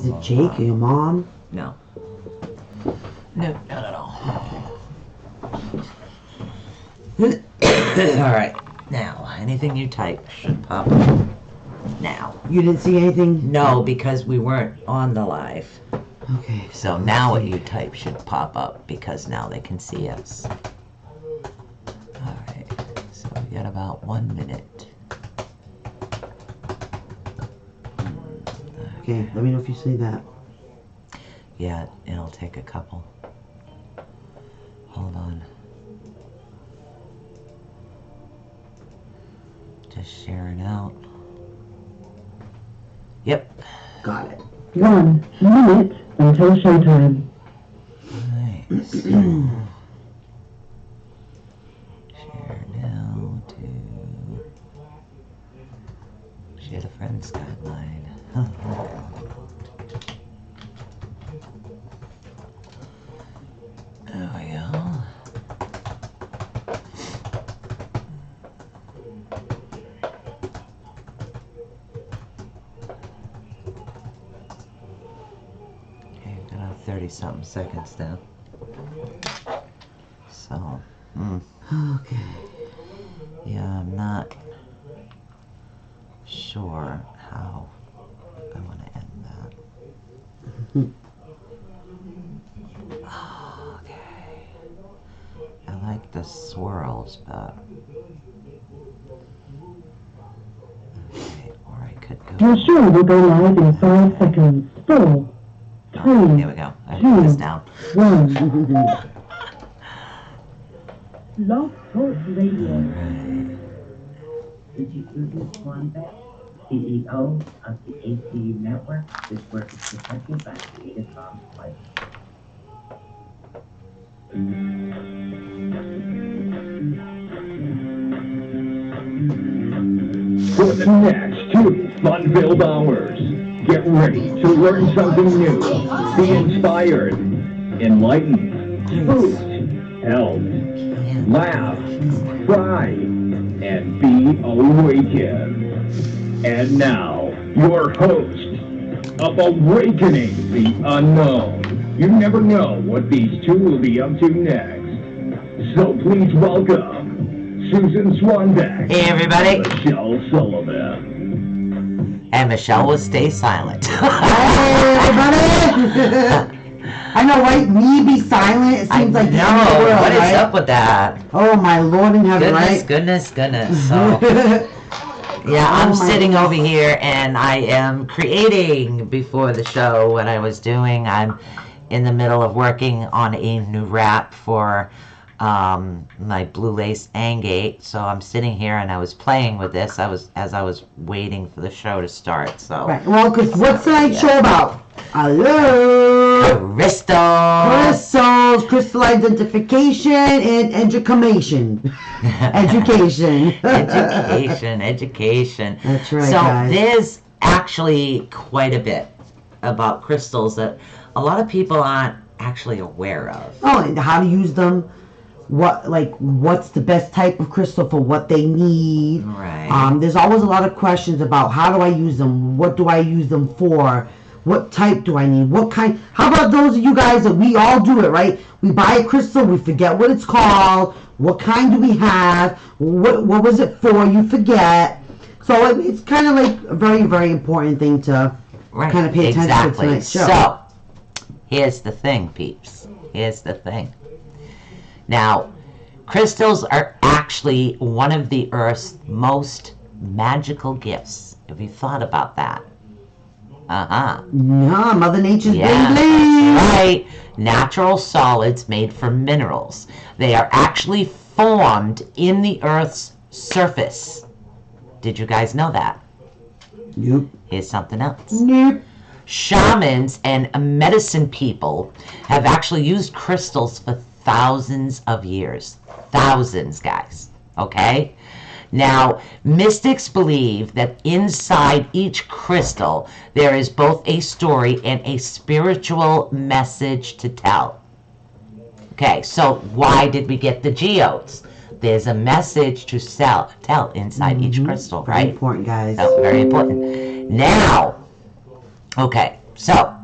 Is it Jake or your mom? No. No, not at all. Alright, now, anything you type should pop up now. You didn't see anything? No, because we weren't on the live. Okay. So now what you type should pop up because now they can see us. Alright, so we got about 1 minute. Okay, let me know if you see that. Yeah, it'll take a couple. Hold on. Just sharing out. Yep. Got it. 1 minute until showtime. Alright, so share now to share the friends guideline. There we go. Okay, got 30-something seconds now. So, Okay. yeah, I'm not sure how I want to end that. Okay. I like the swirls, but okay, or I could go. Your show will go live in 5 seconds. 4, 3, Oh, here we go. I put this down. 1. Love Talk Radio. Right. Did you Susan Swanbeck, CEO of the ACU Network? This work is protected by Creative Commons license. For the next 2 fun-filled hours, get ready to learn something new, be inspired, enlightened, spooked, helped, laugh, cry, and be awakened. And now, your host of Awakening the Unknown. You never know what these two will be up to next. So please welcome Susan Swanbeck. Hey, everybody. Michelle Sullivan. And Michelle will stay silent. Hey, everybody! I know, right? Me be silent. It seems like the end of the world, what is right? up with that? Oh my Lord in heaven, right? Goodness. So, yeah, I'm Oh my sitting goodness. over here and I am creating before the show what I was doing. I'm in the middle of working on a new wrap for my Blue Lace Angate. So I'm sitting here and I was playing with this. As I was waiting for the show to start. So Right. Well, because what's tonight's show about? Hello. Crystals, crystal identification, and education. Education. Education. That's right, So guys. there's actually quite a bit about crystals that a lot of people aren't actually aware of. Oh, and how to use them. What's the best type of crystal for what they need? Right. There's always a lot of questions about how do I use them? What do I use them for? What type do I need? What kind? How about those of you guys that we all do it, right? We buy a crystal, we forget what it's called. What kind do we have? What was it for? You forget. So it's kind of like a very, very important thing to kind of pay attention to tonight's show. So here's the thing, peeps. Here's the thing. Now, crystals are actually one of the Earth's most magical gifts. Have you thought about that? Yeah, Mother Nature's Yeah, baby. that's right. Natural solids made from minerals. They are actually formed in the Earth's surface. Did you guys know that? Yep. Here's something else. Nope. Shamans and medicine people have actually used crystals for thousands of years. Thousands, guys. Okay? Now, mystics believe that inside each crystal there is both a story and a spiritual message to tell. Okay, so why did we get the geodes? There's a message to tell inside each crystal, Very right? important, guys. That's very important. Now, okay, So,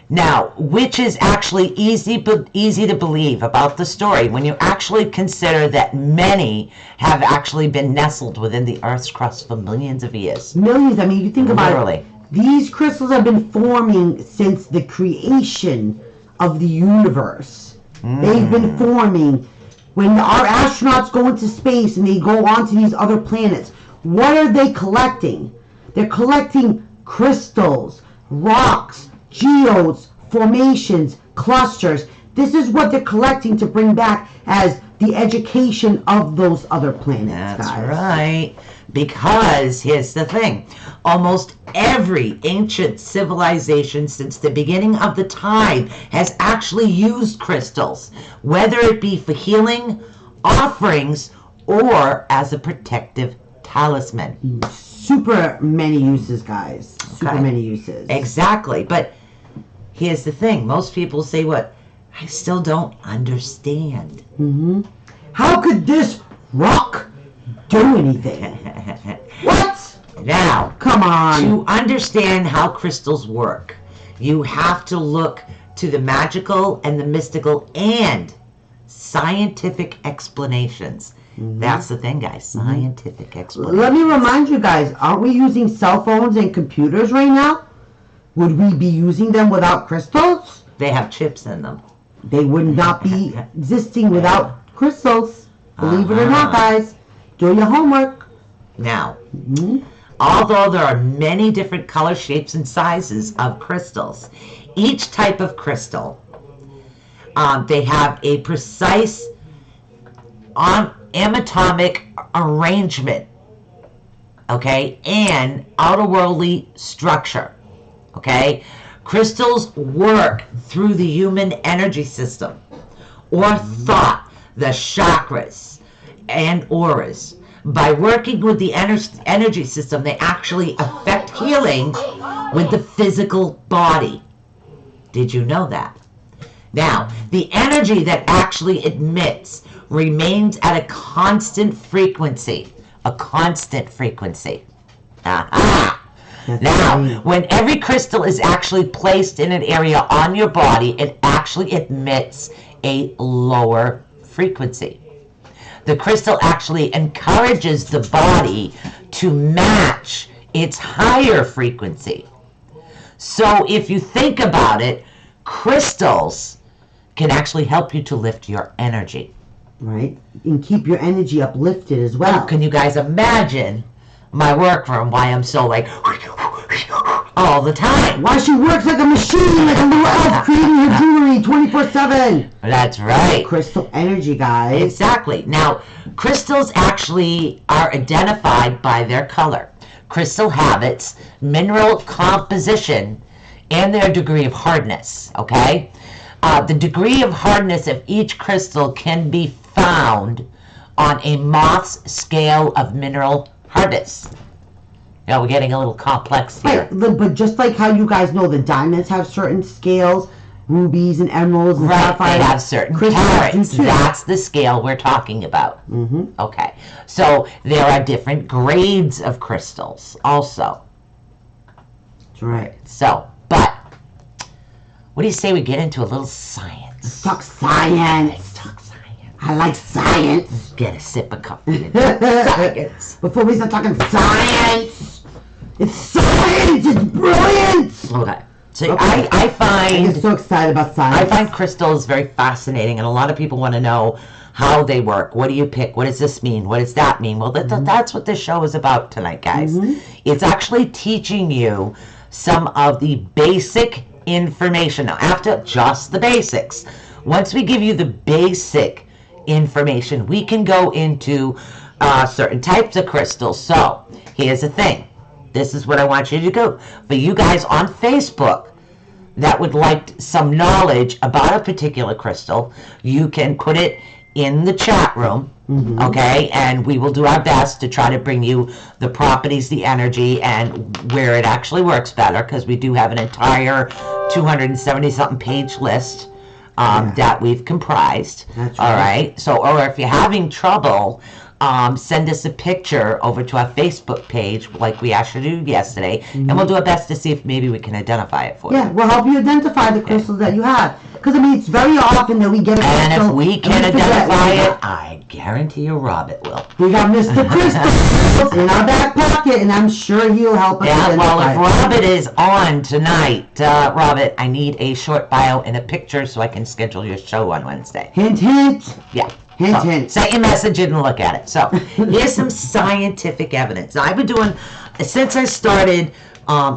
now, which is actually easy to believe about the story when you actually consider that many have actually been nestled within the Earth's crust for millions of years. Millions. I mean, you think about Literally. it. These crystals have been forming since the creation of the universe. They've been forming. When our astronauts go into space and they go onto these other planets, what are they collecting? They're collecting crystals, rocks, geodes, formations, clusters. This is what they're collecting to bring back as the education of those other planets, That's guys. right. Because here's the thing. Almost every ancient civilization since the beginning of the time has actually used crystals, whether it be for healing, offerings, or as a protective talisman. Super many uses, guys. Super Okay. many uses. Exactly. But here's the thing. Most people say, what? I still don't understand. How could this rock do anything? What? Now, Come on. to understand how crystals work, you have to look to the magical and the mystical and scientific explanations. That's the thing, guys. Scientific explanations. Let me remind you guys, aren't we using cell phones and computers right now? Would we be using them without crystals? They have chips in them. They would not be existing without crystals. Believe it or not, guys. Do your homework. Now, although there are many different color shapes and sizes of crystals, each type of crystal, they have a precise anatomic arrangement, okay, and outerworldly structure, okay. Crystals work through the human energy system or thought, the chakras and auras. By working with the energy system, they actually affect healing with the physical body. Did you know that? Now, the energy that actually emits remains at a constant frequency. A constant frequency. Aha! Now, when every crystal is actually placed in an area on your body, it actually emits a lower frequency. The crystal actually encourages the body to match its higher frequency. So if you think about it, crystals can actually help you to lift your energy. Right? And keep your energy uplifted as well. Can you guys imagine my workroom, why I'm so like all the time? Why she works like a machine, like a little elf creating her jewelry 24/7. That's right. Crystal energy, guys. Exactly. Now, crystals actually are identified by their color, crystal habits, mineral composition, and their degree of hardness, okay? The degree of hardness of each crystal can be found on a Mohs scale of mineral hardness. Now, we're getting a little complex here. Right, but just like how you guys know the diamonds have certain scales, rubies and emeralds and Right, sapphires. they have certain crystals carats. do too. That's the scale we're talking about. Okay, so there are different grades of crystals also. That's right. So, but what do you say we get into a little science? Talk science. Talk science. I like science. Get a sip of coffee. Science. Before we start talking science, it's science. It's brilliant. Okay. So Okay. I I find get so excited about science. I find crystals very fascinating, and a lot of people want to know how they work. What do you pick? What does this mean? What does that mean? Well, that's what this show is about tonight, guys. It's actually teaching you some of the basic information. Now, after just the basics, once we give you the basic information, we can go into certain types of crystals. So, here's the thing. This is what I want you to do. For you guys on Facebook that would like some knowledge about a particular crystal, you can put it in the chat room, okay? And we will do our best to try to bring you the properties, the energy, and where it actually works better, because we do have an entire 270-something page list that we've comprised. That's All right. right. So, or if you're having trouble send us a picture over to our Facebook page, like we asked you to do yesterday, and we'll do our best to see if maybe we can identify it for Yeah, you. we'll help you identify the crystals that you have. Because, I mean, it's very often that we get a crystal. And if we can and forget identify what we it, got. I guarantee you Robert will. We got Mr. Crystals in our back pocket, and I'm sure he'll help us Yeah, well, if identify it. Robert is on tonight, Robert, I need a short bio and a picture so I can schedule your show on Wednesday. Hint, hint. Yeah. Hint, So, hint. Set your message and look at it. So, here's some scientific evidence. Now, I've been doing, since I started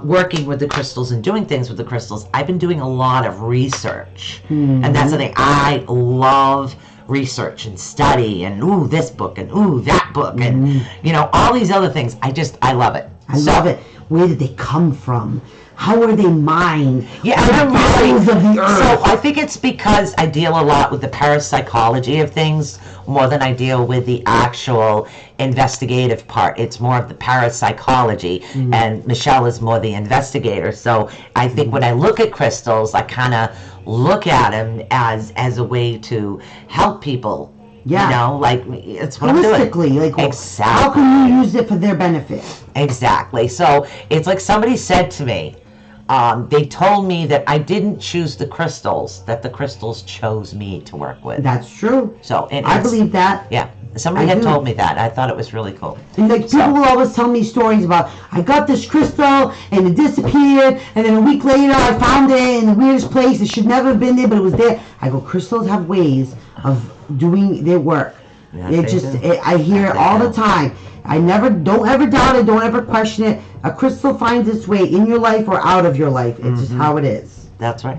working with the crystals and doing things with the crystals, I've been doing a lot of research. And that's the thing. I love research and study and, ooh, this book and, ooh, that book and, you know, all these other things. I love it. I love it. Where did they come from? How are they mined? Yeah, The I'm really, bowels of the earth. so I think it's because I deal a lot with the parapsychology of things more than I deal with the actual investigative part. It's more of the parapsychology, and Michelle is more the investigator. So I think when I look at crystals, I kind of look at them as a way to help people. Yeah. You know, like, it's what I'm doing. Holistically, like, Exactly. how can you use it for their benefit? Exactly. So it's like somebody said to me, they told me that I didn't choose the crystals, that the crystals chose me to work with. That's true. So and I it's- believe that. Yeah, somebody I had do. told me that. I thought it was really cool. And like people will always tell me stories about I got this crystal and it disappeared and then a week later I found it in the weirdest place. It should never have been there, but it was there. I go, crystals have ways of doing their work. Yeah, It they just do. I hear Yeah, it they all do. the time. Don't ever doubt it, don't ever question it. A crystal finds its way in your life or out of your life. It's just how it is. That's right.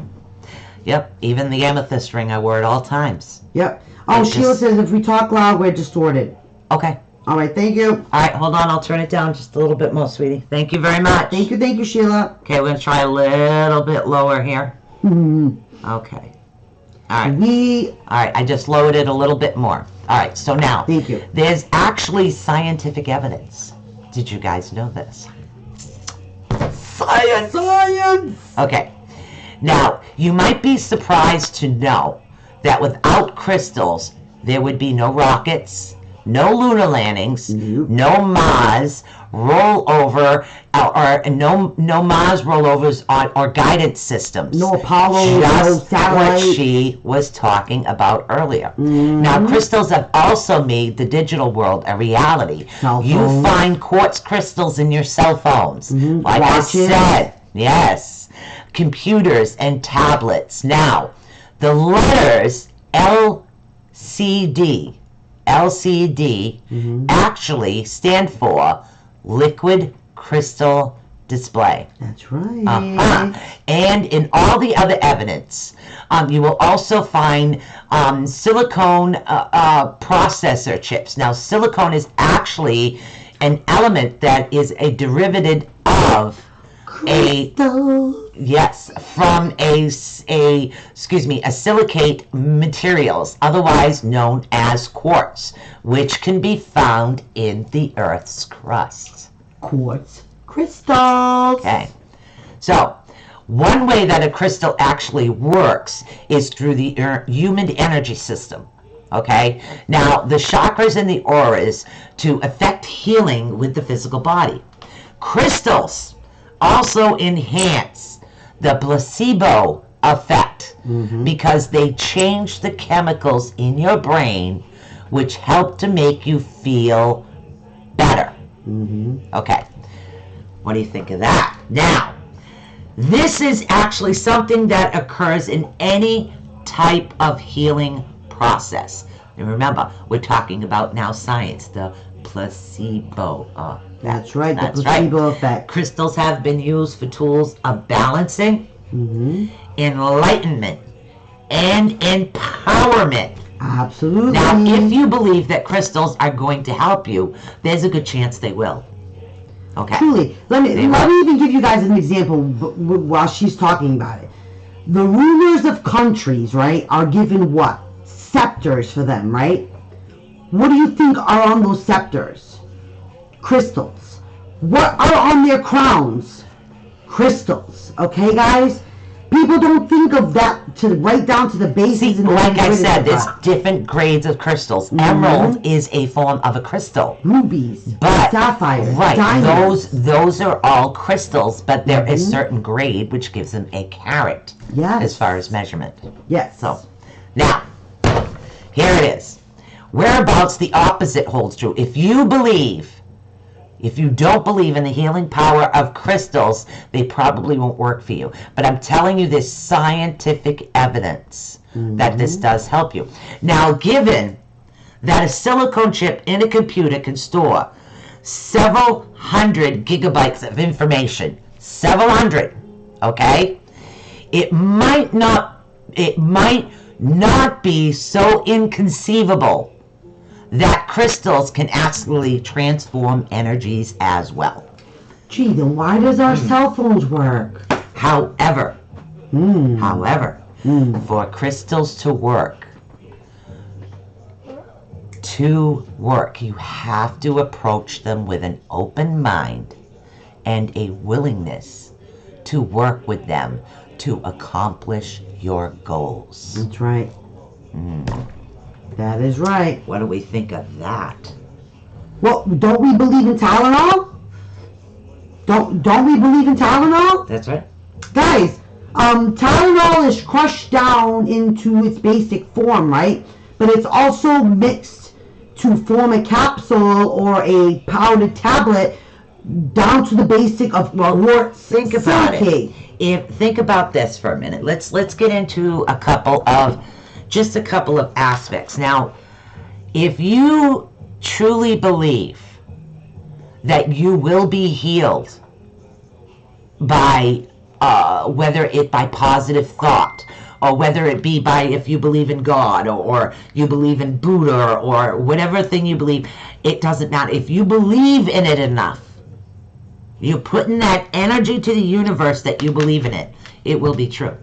Yep, even the amethyst ring I wear at all times. Yep. Oh, It's Sheila just- says if we talk loud, we're distorted. Okay. All right, thank you. All right, hold on. I'll turn it down just a little bit more, sweetie. Thank you very much. Thank you, Sheila. Okay, we're going to try a little bit lower here. Mhm. Okay. All right. We All right, I just lowered it a little bit more. All right, so now, Thank you. there's actually scientific evidence. Did you guys know this? Science! science. Okay, now, you might be surprised to know that without crystals, there would be no rockets, no lunar landings, Nope. no Mars rollover, or no Mars rollovers or guidance systems. No Apollo, no Just satellite. what she was talking about earlier. Mhm. Now, crystals have also made the digital world a reality. Cell You phones. find quartz crystals in your cell phones. Mhm. Like Watches. I said, yes. Computers and tablets. Now, the letters LCD actually stand for liquid crystal display. That's right. Uh-huh. And in all the other evidence, you will also find silicone processor chips. Now, silicone is actually an element that is a derivative of Crystal. from a silicate materials, otherwise known as quartz, which can be found in the Earth's crust. Quartz crystals. Okay, so one way that a crystal actually works is through the human energy system. Okay, now the chakras and the auras to affect healing with the physical body. Crystals also enhance the placebo effect because they change the chemicals in your brain, which help to make you feel better. Okay, what do you think of that? Now, this is actually something that occurs in any type of healing process. And remember, we're talking about now science, the placebo effect. That's right. The That's placebo right. effect. Crystals have been used for tools of balancing, enlightenment, and empowerment. Absolutely. Now, if you believe that crystals are going to help you, there's a good chance they will. Okay. Truly, let me They even give you guys an example while she's talking about it. The rulers of countries, right, are given what? Scepters for them, right? What do you think are on those scepters? Crystals. What are on their crowns? Crystals. Okay, guys? People people don't think of that to right down to the basics. See, and like I nitty-gritty said, of there's that. different grades of crystals. Emerald is a form of a crystal. Rubies, But sapphires, right, diamonds. those are all crystals, but there is certain grade which gives them a carat Yes. as far as measurement. Yes. So now here it is. Whereabouts the opposite holds true. If you don't believe in the healing power of crystals, they probably won't work for you. But I'm telling you, there's scientific evidence that this does help you. Now, given that a silicone chip in a computer can store several hundred gigabytes of information, several hundred, okay? It might not be so inconceivable that crystals can actually transform energies as well. Gee, then why does our cell phones work? However, for crystals to work, you have to approach them with an open mind and a willingness to work with them to accomplish your goals. That's right. That is right. What do we think of that? Well, don't we believe in Tylenol? Don't we believe in Tylenol? That's right. Guys, Tylenol is crushed down into its basic form, right? But it's also mixed to form a capsule or a powdered tablet down to the basic of Think about it. Think about this for a minute. Let's get into a couple of aspects. Now, if you truly believe that you will be healed by whether it by positive thought, or whether it be by if you believe in God, or you believe in Buddha, or whatever thing you believe, it doesn't matter. If you believe in it enough, you put in that energy to the universe that you believe in it, it will be true.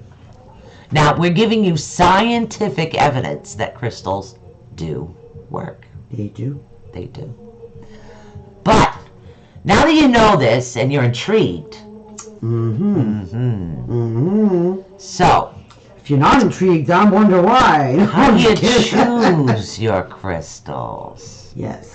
Now, we're giving you scientific evidence that crystals do work. They do. They do. But now that you know this and you're intrigued, so If you're not intrigued, I wonder why. how do you choose your crystals? Yes.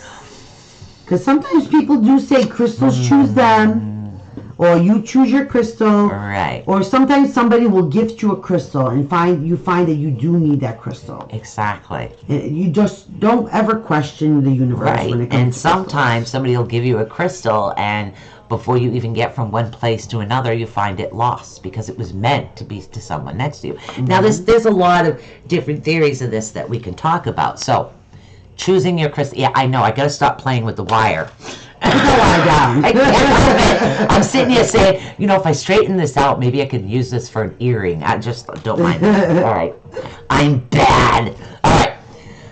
Because sometimes people do say crystals choose them, or you choose your crystal, Right. or sometimes somebody will gift you a crystal and find that you do need that crystal. Exactly. You just don't ever question the universe Right. when it comes And to sometimes somebody will give you a crystal, and before you even get from one place to another, you find it lost because it was meant to be to someone next to you. Now, there's a lot of different theories of this that we can talk about. So, choosing your crystal. Yeah, I know. I got to stop playing with the wire. lie down. I can't help it. I'm sitting here saying, if I straighten this out, maybe I could use this for an earring. I just don't mind that. All right. I'm bad. All right.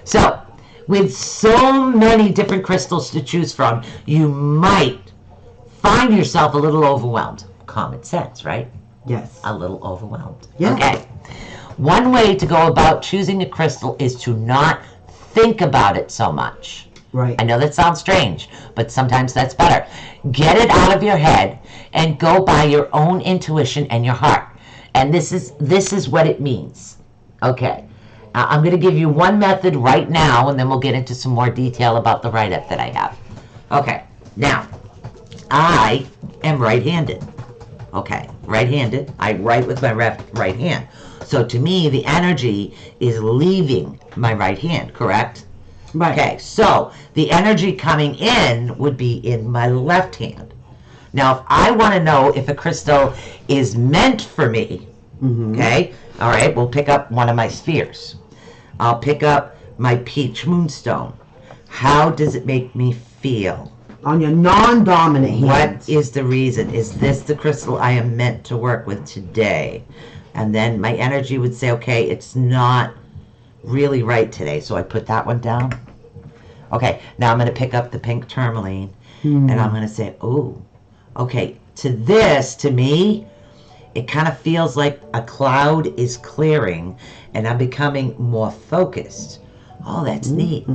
So, with so many different crystals to choose from, you might find yourself a little overwhelmed. Common sense, right? Yes. A little overwhelmed. Yeah. Okay. One way to go about choosing a crystal is to not think about it so much. Right. I know that sounds strange, but sometimes that's better. Get it out of your head and go by your own intuition and your heart. And this is what it means. Okay. I'm going to give you one method right now, and then we'll get into some more detail about the write-up that I have. Okay. Now, I am right-handed. Okay, right-handed. I write with my right hand. So to me, the energy is leaving my right hand, correct? Right. Okay, so the energy coming in would be in my left hand. Now, if I want to know if a crystal is meant for me, okay, all right, we'll pick up one of my spheres. I'll pick up my peach moonstone. How does it make me feel? On your non-dominant hand. What is the reason? Is this the crystal I am meant to work with today? And then my energy would say, okay, it's not really right today. So I put that one down. Okay, now I'm going to pick up the pink tourmaline. And I'm going to say, oh, okay, to me, it kind of feels like a cloud is clearing and I'm becoming more focused. Oh, that's neat.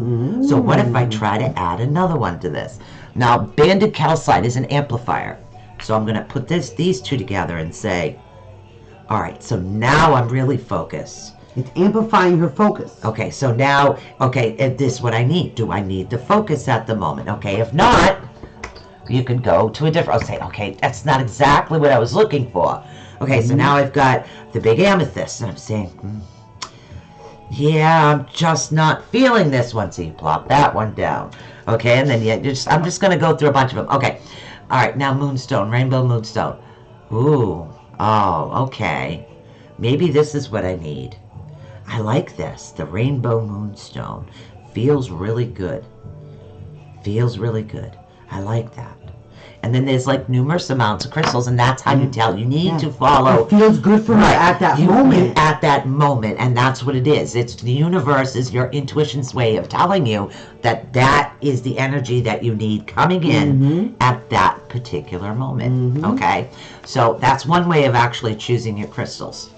So what if I try to add another one to this? Now, banded calcite is an amplifier. So I'm going to put these two together and say, All right, so now I'm really focused. It's amplifying her focus. Okay, so now, if this is what I need. Do I need the focus at the moment? Okay, if not, you could go to a different, I'll say, okay, that's not exactly what I was looking for. Okay, so now I've got the big amethyst, and I'm saying, yeah, I'm just not feeling this one. So you plop that one down. Okay, and then I'm just going to go through a bunch of them. Okay, all right, now moonstone, rainbow moonstone. Ooh, oh, okay. Maybe this is what I need. I like this. The rainbow moonstone feels really good. Feels really good. I like that. And then there's like numerous amounts of crystals, and that's how you tell. You need to follow. It feels good for her at that moment. At that moment, and that's what it is. It's the universe is your intuition's way of telling you that that is the energy that you need coming in at that particular moment. Okay, so that's one way of actually choosing your crystals.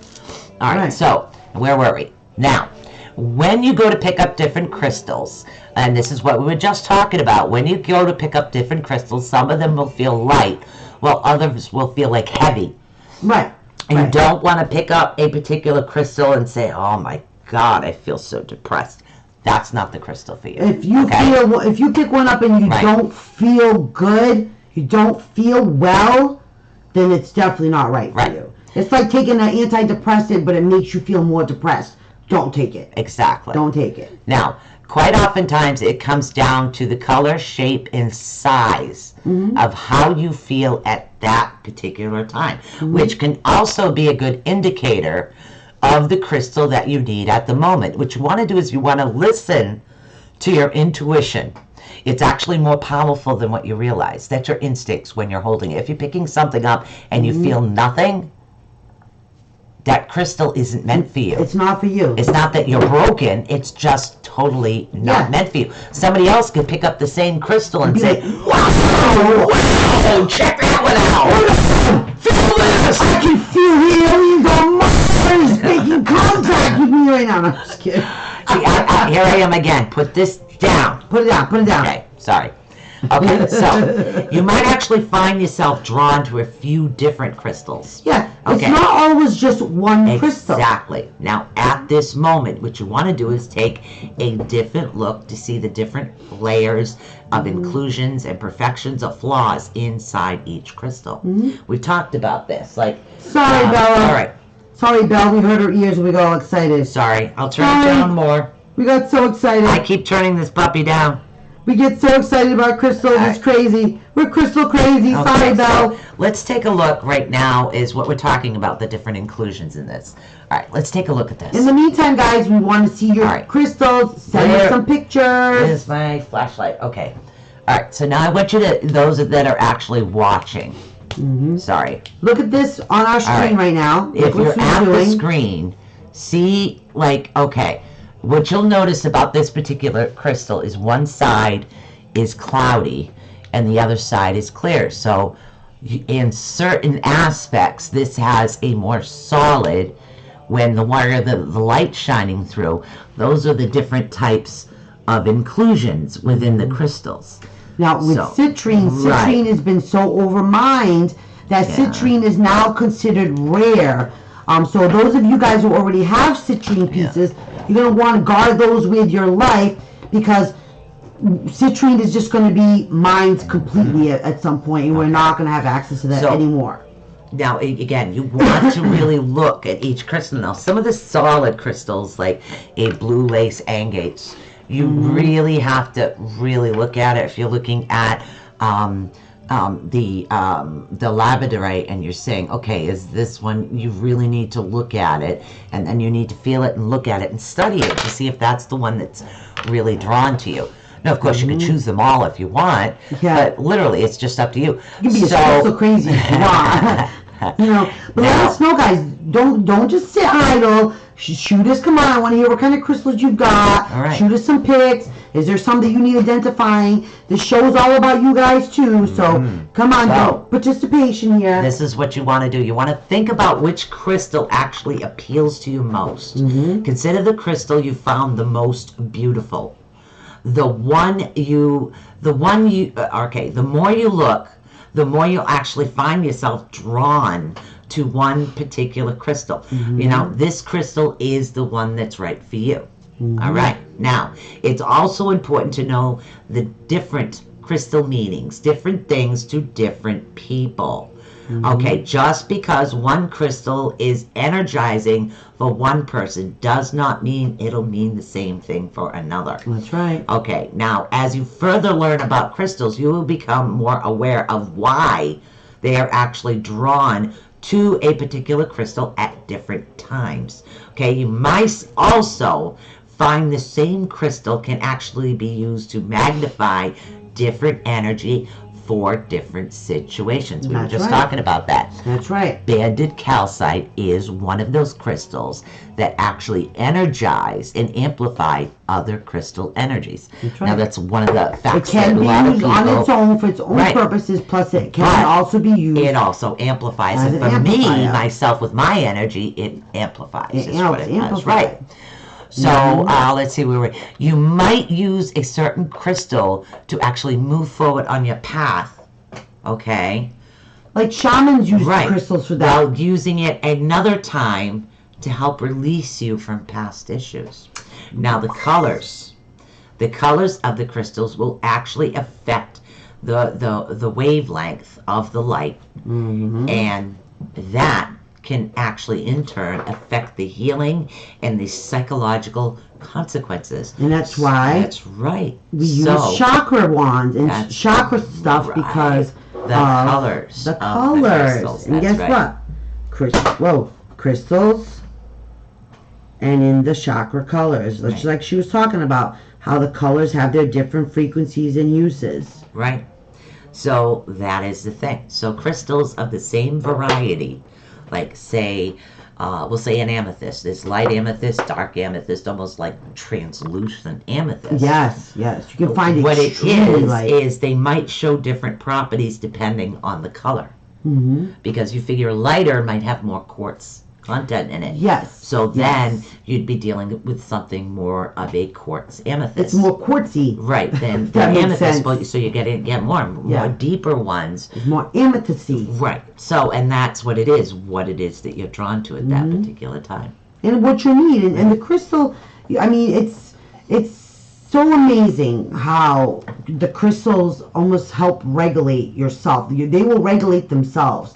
All right. So where were we? Now, when you go to pick up different crystals, and this is what we were just talking about, when you go to pick up different crystals, some of them will feel light, while others will feel like heavy. Right. And you don't want to pick up a particular crystal and say, oh my God, I feel so depressed. That's not the crystal for you. If you pick one up and you don't feel good, you don't feel well, then it's definitely not right for you. It's like taking an antidepressant, but it makes you feel more depressed. Don't take it. Exactly. Don't take it. Now, quite oftentimes it comes down to the color, shape, and size of how you feel at that particular time, which can also be a good indicator of the crystal that you need at the moment. What you want to do is you want to listen to your intuition. It's actually more powerful than what you realize. That's your instincts when you're holding it. If you're picking something up and you feel nothing, that crystal isn't meant for you. It's not for you. It's not that you're broken. It's just totally not meant for you. Somebody else could pick up the same crystal and say, wow, check that one out. Feel this. I can feel the aliens on Mars making contact with me right now. No, I'm just kidding. See, here I am again. Put this down. Put it down. Put it down. Okay, sorry. Okay, so you might actually find yourself drawn to a few different crystals. Yeah, it's not always just one crystal. Exactly. Now, at this moment, what you want to do is take a different look to see the different layers of inclusions and perfections of flaws inside each crystal. We talked about this. Like, sorry, Bella. All right. Sorry, Bella. We heard her ears and we got all excited. Sorry. I'll turn it down more. We got so excited. I keep turning this puppy down. We get so excited about crystals. It's crazy. We're crystal crazy. Sorry, Belle. So let's take a look right now is what we're talking about, the different inclusions in this. All right, let's take a look at this. In the meantime, guys, we want to see your crystals. Send us some pictures. Here's my flashlight. Okay. All right, so now I want you to, those that are actually watching. Sorry. Look at this on our screen right now. If you're at the screen, see, like, okay. What you'll notice about this particular crystal is one side is cloudy and the other side is clear. So in certain aspects, this has a more solid, when the light shining through, those are the different types of inclusions within the crystals. Now with citrine, citrine has been so overmined that citrine is now considered rare. So those of you guys who already have citrine pieces, you're going to want to guard those with your life, because citrine is just going to be mined completely at some point, and we're not going to have access to that anymore. Now, again, you want to really look at each crystal. Now, some of the solid crystals, like a blue lace agates, you really have to really look at it. If you're looking at the labradorite and you're saying, okay, is this one, you really need to look at it, and then you need to feel it and look at it and study it to see if that's the one that's really drawn to you. Now, of course, you can choose them all if you want, but literally, it's just up to you. You can be so crazy if you want. But let us know, guys. Don't just sit idle. Shoot us. Come on, I want to hear what kind of crystals you've got. All right. Shoot us some pics. Is there some that you need identifying? The show is all about you guys too. So come on, participation here. This is what you want to do. You want to think about which crystal actually appeals to you most. Consider the crystal you found the most beautiful. The more you look, the more you'll actually find yourself drawn to one particular crystal. You know, this crystal is the one that's right for you. All right. Now, it's also important to know the different crystal meanings, different things to different people. Okay, just because one crystal is energizing for one person does not mean it'll mean the same thing for another. That's right. Okay, now as you further learn about crystals, you will become more aware of why they are actually drawn to a particular crystal at different times. Okay, you might also find the same crystal can actually be used to magnify different energy for different situations. We were That's just right. talking about that. That's right. Banded calcite is one of those crystals that actually energize and amplify other crystal energies. That's Now right. that's one of the It facts can that a be lot of used people, on its own for its own Right. purposes, plus it can But also be used. it also amplifies As it. an For me, amplifier. myself, with my energy, it amplifies. It is what it does. amplifies. Right. So let's see where you might use a certain crystal to actually move forward on your path. Okay. Like shamans use Right. crystals for that. While using it another time to help release you from past issues. Now the colors of the crystals will actually affect the wavelength of the light, and that can actually in turn affect the healing and the psychological consequences. And that's why That's right. we use So, chakra wands and That's chakra stuff right. because the of colors. the of colors. The crystals. And That's guess right. what? Crystals and in the chakra colors. Just Right. like she was talking about, how the colors have their different frequencies and uses. Right. So that is the thing. So crystals of the same variety, like say, we'll say an amethyst. There's light amethyst, dark amethyst, almost like translucent amethyst. Yes, yes. You can find What it extremely light. is they might show different properties depending on the color. Because you figure lighter might have more quartz content in it. Yes. So then yes. you'd be dealing with something more of a quartz amethyst. It's more quartzy. Right, than That makes amethyst. sense. Well, so you get more Yeah. deeper ones. It's more amethysty. Right. So, and that's what it is that you're drawn to at that Mm-hmm. particular time. And what you need. And the crystal, I mean, it's so amazing how the crystals almost help regulate yourself. They will regulate themselves.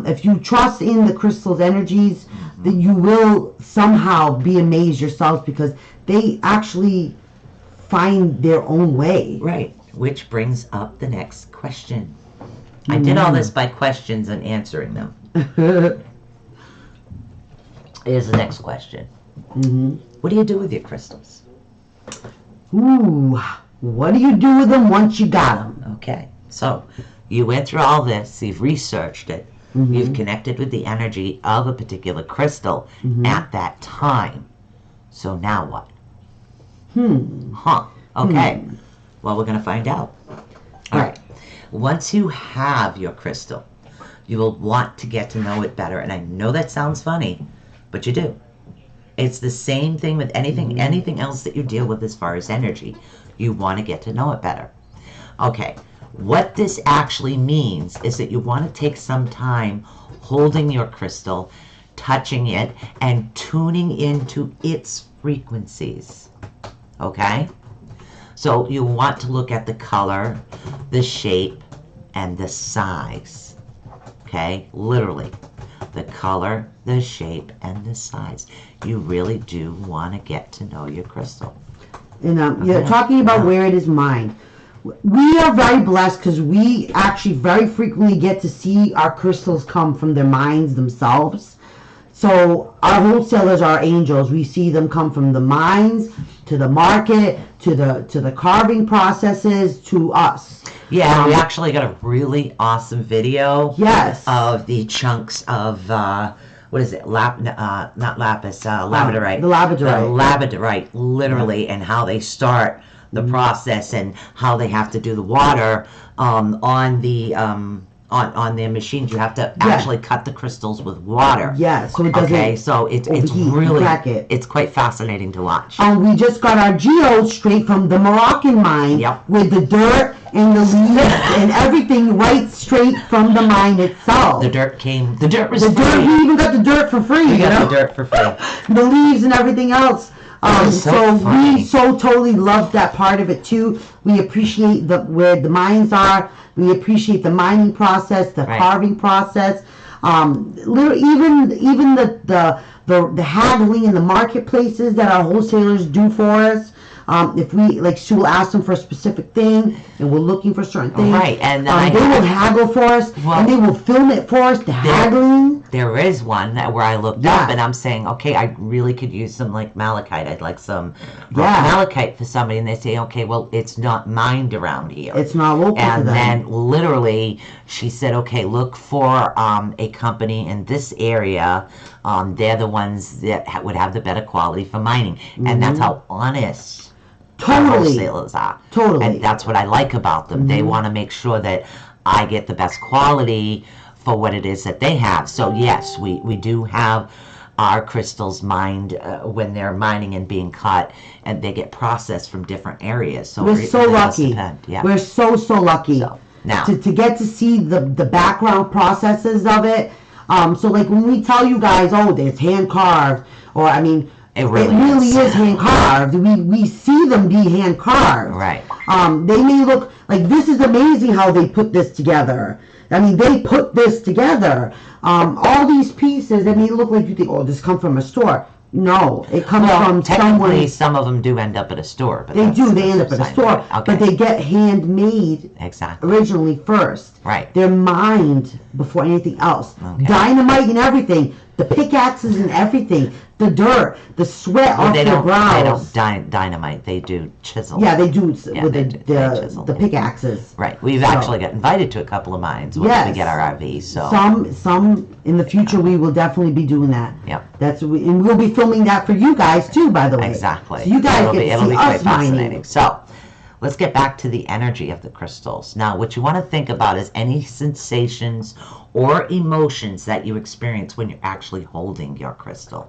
If you trust in the crystal's energies, then you will somehow be amazed yourselves because they actually find their own way. Right. Which brings up the next question. I did all this by questions and answering them. Here's the next question. What do you do with your crystals? Ooh, what do you do with them once you got them? Okay. So you went through all this, you've researched it, you've connected with the energy of a particular crystal at that time. So now what? Okay. Well, we're going to find out. All right. Once you have your crystal, you will want to get to know it better. And I know that sounds funny, but you do. It's the same thing with anything else that you deal with as far as energy. You want to get to know it better. Okay. What this actually means is that you want to take some time holding your crystal, touching it, and tuning into its frequencies. Okay? So you want to look at the color, the shape, and the size. Okay? Literally. The color, the shape, and the size. You really do want to get to know your crystal. And you're talking about Yeah. where it is mine. We are very blessed because we actually very frequently get to see our crystals come from their minds themselves. So our wholesalers are angels. We see them come from the mines to the market to the carving processes to us. Yeah, we actually got a really awesome video. Yes. Of the chunks of what is it? Not lapis, labradorite. the labradorite. The labradorite, literally, and how they start the process and how they have to do the water on on their machines. You have to actually cut the crystals with water. Yeah, so it doesn't. Okay, so it's overheat, really crack it. it's quite fascinating to watch. We just got our geodes straight from the Moroccan mine. Yep. With the dirt and the leaves and everything right straight from the mine itself. The dirt was The free. dirt, we even got the dirt for free. We you got know? the dirt for free. The leaves and everything else. was so So funny. we so totally love that part of it too. We appreciate where the mines are. We appreciate the mining process, the Right. carving process. Even the haggling in the marketplaces that our wholesalers do for us. If we, like, Sue will ask them for a specific thing, and we're looking for certain things. Right, and then they will haggle for us, Well, and they will film it for us, the haggling. There is one where I looked Yeah. up and I'm saying, okay, I really could use some like malachite. I'd like some Yeah. malachite for somebody, and they say, okay, well, it's not mined around here. It's not local to And them. then literally, she said, okay, look for a company in this area. They're the ones that would have the better quality for mining, and that's how honest our Mm-hmm. Totally. wholesalers are. Totally. And that's what I like about them. They want to make sure that I get the best quality for what it is that they have. So yes, we do have our crystals mined when they're mining and being cut, and they get processed from different areas. So We're it so really does lucky. depend. Yeah. We're so lucky So, now- to get to see the background processes of it. So like when we tell you guys, oh, it's hand carved, or I mean, It really is hand carved. We see them be hand carved. Right. They may look like, this is amazing how they put this together. I mean, they put this together. All these pieces, they may look like you think, oh, this come from a store. No, it comes Well, from technically, someone. some of them do end up at a store. But They that's- do. They that's end up at a beside store, the point. Okay. but they get handmade Exactly. originally first. Right. They're mined before anything else. Okay. Dynamite and everything. The pickaxes and everything. The dirt. The sweat Well, off they their don't. brows. They don't dynamite. They do chisel. Yeah, they do Yeah, with they the do. They chisel. pickaxes. Right. We've So- actually got invited to a couple of mines once we Yes. get our RV. So. Some in the future we will definitely be doing that. Yep. And we'll be filming that for you guys too, by the way. Exactly. So you guys it'll get be, to it'll see be us quite fascinating. mining. So, let's get back to the energy of the crystals. Now, what you want to think about is any sensations or emotions that you experience when you're actually holding your crystal.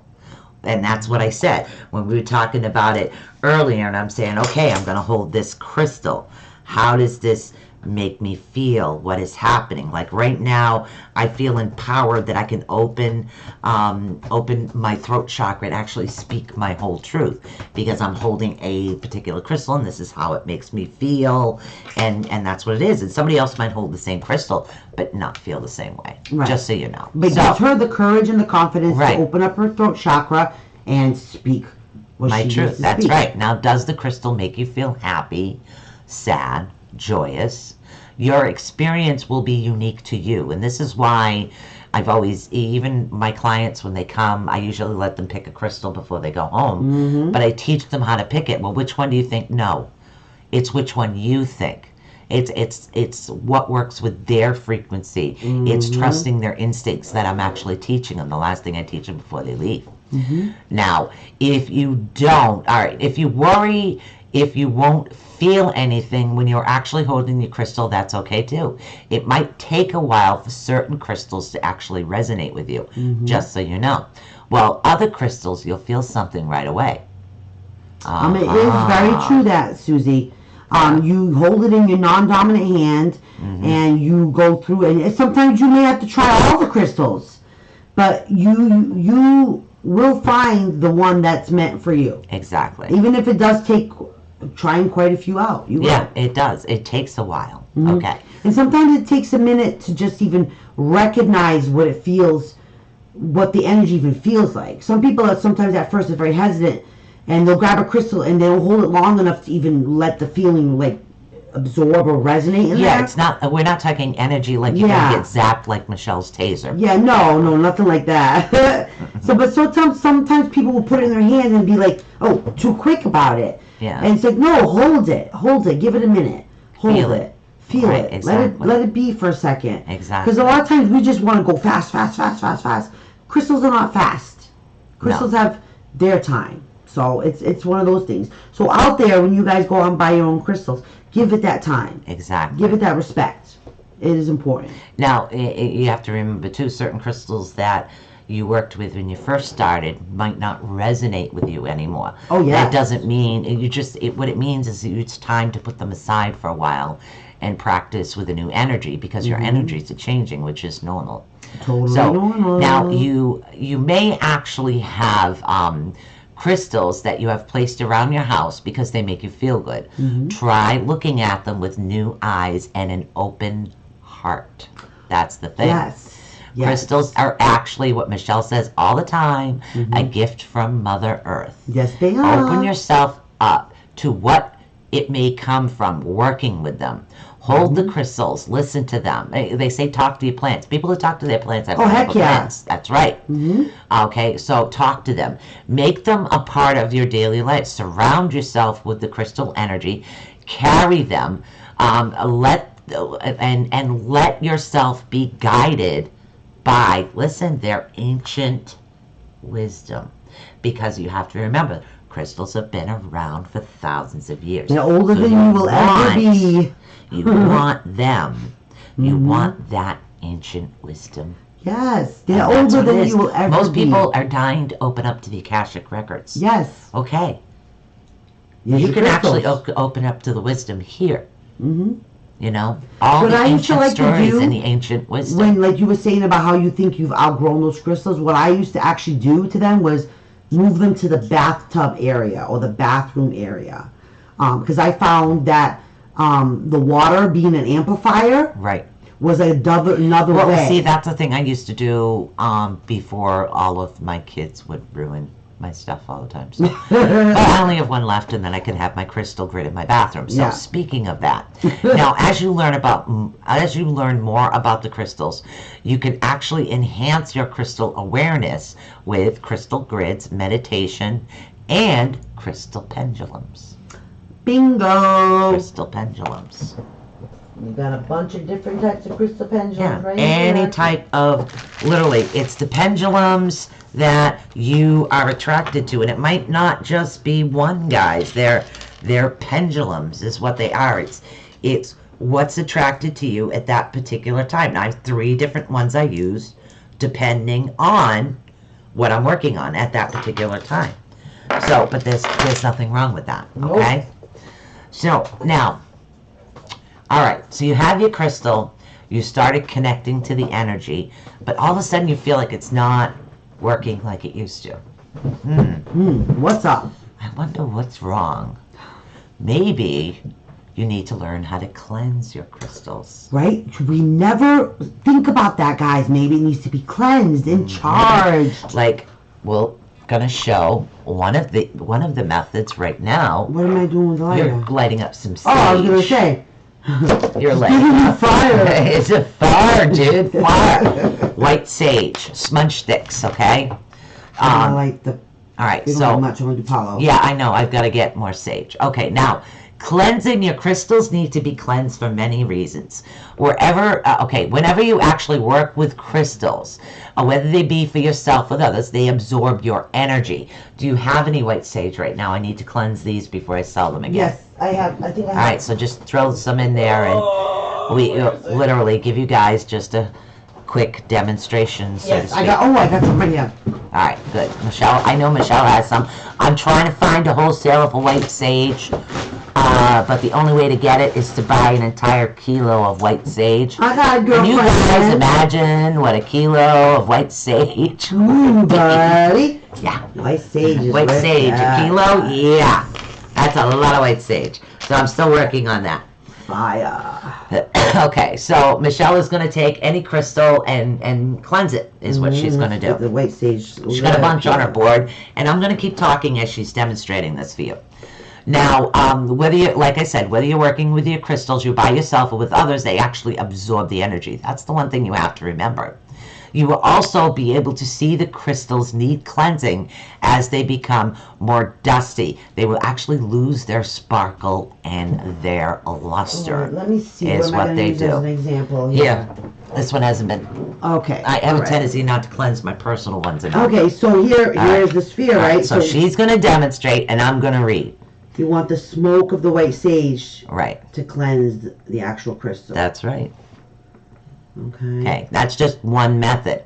And that's what I said when we were talking about it earlier, and I'm saying, okay, I'm going to hold this crystal. How does this make me feel? What is happening? Like right now, I feel empowered that I can open my throat chakra and actually speak my whole truth because I'm holding a particular crystal, and this is how it makes me feel, and that's what it is. And somebody else might hold the same crystal but not feel the same way. Right. Just so you know. But So- gives her the courage and the confidence Right. to open up her throat chakra and speak what My she truth. needs to That's speak. right. Now, does the crystal make you feel happy, sad, joyous? Your experience will be unique to you. And this is why I've always, even my clients, when they come, I usually let them pick a crystal before they go home. Mm-hmm. But I teach them how to pick it. Well, which one do you think? No. It's which one you think. It's what works with their frequency. It's Mm-hmm. trusting their instincts that I'm actually teaching them. The last thing I teach them before they leave. Mm-hmm. Now, if you don't, all right, if you worry, if you won't feel anything when you're actually holding your crystal, that's okay too. It might take a while for certain crystals to actually resonate with you, just so you know. Well, other crystals, you'll feel something right away. It is very true that, Susie. You hold it in your non-dominant hand, and you go through, and sometimes you may have to try all the crystals, but you will find the one that's meant for you. Exactly. Even if it does take trying quite a few out. You will. Yeah, it does. It takes a while. Okay. And sometimes it takes a minute to just even recognize what it feels, what the energy even feels like. Some people are sometimes at first are very hesitant, and they'll grab a crystal and they'll hold it long enough to even let the feeling like absorb or resonate in Yeah, there. it's not. We're not talking energy like you're Yeah. gonna get zapped like Michelle's taser. Yeah, no, nothing like that. But sometimes people will put it in their hand and be like, "Oh, too quick about it." Yeah. And it's like, no, hold it, give it a minute, hold Feel it, it. feel Right, it, exactly. let it be for a second. Exactly. Because a lot of times we just want to go fast. Crystals are not fast. Crystals have their time. So it's one of those things. So out there, when you guys go out and buy your own crystals, give it that time. Exactly. Give it that respect. It is important. Now, you have to remember too, certain crystals that you worked with when you first started might not resonate with you anymore. Oh, yeah. That doesn't mean what it means is that it's time to put them aside for a while and practice with a new energy, because your energies are changing, which is normal. Totally So normal. now you may actually have crystals that you have placed around your house because they make you feel good. Try looking at them with new eyes and an open heart. That's the thing. Yes. Yes. Crystals are actually, what Michelle says all the time, a gift from Mother Earth. Yes, they are. Open yourself up to what it may come from working with them. Hold the crystals, listen to them. They say talk to your plants. People who talk to their plants have heck yeah. plants. That's right. Okay, so talk to them. Make them a part of your daily life. Surround yourself with the crystal energy. Carry them. Let yourself be guided by, listen, their ancient wisdom. Because you have to remember, crystals have been around for thousands of years. They're older than you will ever be. You want them. You want that ancient wisdom. Yes, they're And that's older what it than is. you will ever Most be. people are dying to open up to the Akashic Records. Yes. Okay. Yes, You your can actually crystals. open up to the wisdom here. Mm-hmm. You know, all What the I used to ancient like to stories do and the ancient wisdom. When, like you were saying about how you think you've outgrown those crystals, what I used to actually do to them was move them to the bathtub area or the bathroom area. Because I found that the water being an amplifier Right. was another Well, way. see, that's the thing I used to do before all of my kids would ruin my stuff all the time. So. But I only have one left, and then I can have my crystal grid in my bathroom. So Yeah. speaking of that, now as you learn more about the crystals, you can actually enhance your crystal awareness with crystal grids, meditation, and crystal pendulums. Bingo! Crystal pendulums. You got a bunch of different types of crystal pendulums Yeah, right any here. type of, literally, it's the pendulums that you are attracted to, and it might not just be one, guys. They're pendulums is what they are. It's what's attracted to you at that particular time. Now, I have 3 different ones I use depending on what I'm working on at that particular time. So, but there's nothing wrong with that, okay? So, now, all right, so you have your crystal, you started connecting to the energy, but all of a sudden you feel like it's not working like it used to. What's up? I wonder what's wrong. Maybe you need to learn how to cleanse your crystals. Right? We never think about that, guys. Maybe it needs to be cleansed and charged. Like, we're gonna show one of the methods right now. What am I doing with the lighter? You're lighting up some sage. Oh, I was gonna say. You're Give lighting me up fire. It's a fire, dude. Fire. White sage, smudge sticks. Okay. I like the. All right. We don't So have much on the Palo. yeah, I know. I've got to get more sage. Okay, now, cleansing your crystals need to be cleansed for many reasons. Whenever you actually work with crystals, whether they be for yourself or others, they absorb your energy. Do you have any white sage right now? I need to cleanse these before I sell them again. Yes, I have. I think I have. All right, so just throw some in there, and we literally give you guys just a quick demonstration, so to Yes, speak. I got some right here. All right, good. Michelle, I know Michelle has some. I'm trying to find a wholesaler for white sage, but the only way to get it is to buy an entire kilo of white sage. I got a Can girlfriend. you guys imagine what a kilo of white sage? Ooh, buddy. Yeah, White sage is white where sage, it's a at. kilo? Yeah, that's a lot of white sage. So I'm still working on that. Fire. Okay, so Michelle is going to take any crystal and cleanse it, is what she's going to do. The white sage. She's got a bunch on her board, and I'm going to keep talking as she's demonstrating this for you. Now, whether you're working with your crystals, you by yourself or with others, they actually absorb the energy. That's the one thing you have to remember. You will also be able to see the crystals need cleansing as they become more dusty. They will actually lose their sparkle and their luster. Alright, let me see. Is what am I what gonna they use do. as an example Here, this one hasn't been. Okay. I have a alright. tendency not to cleanse my personal ones enough. Okay, so here's right. the sphere, All right? So she's going to demonstrate, and I'm going to read. You want the smoke of the white sage Right. to cleanse the actual crystal. That's right. Okay. Okay, that's just one method.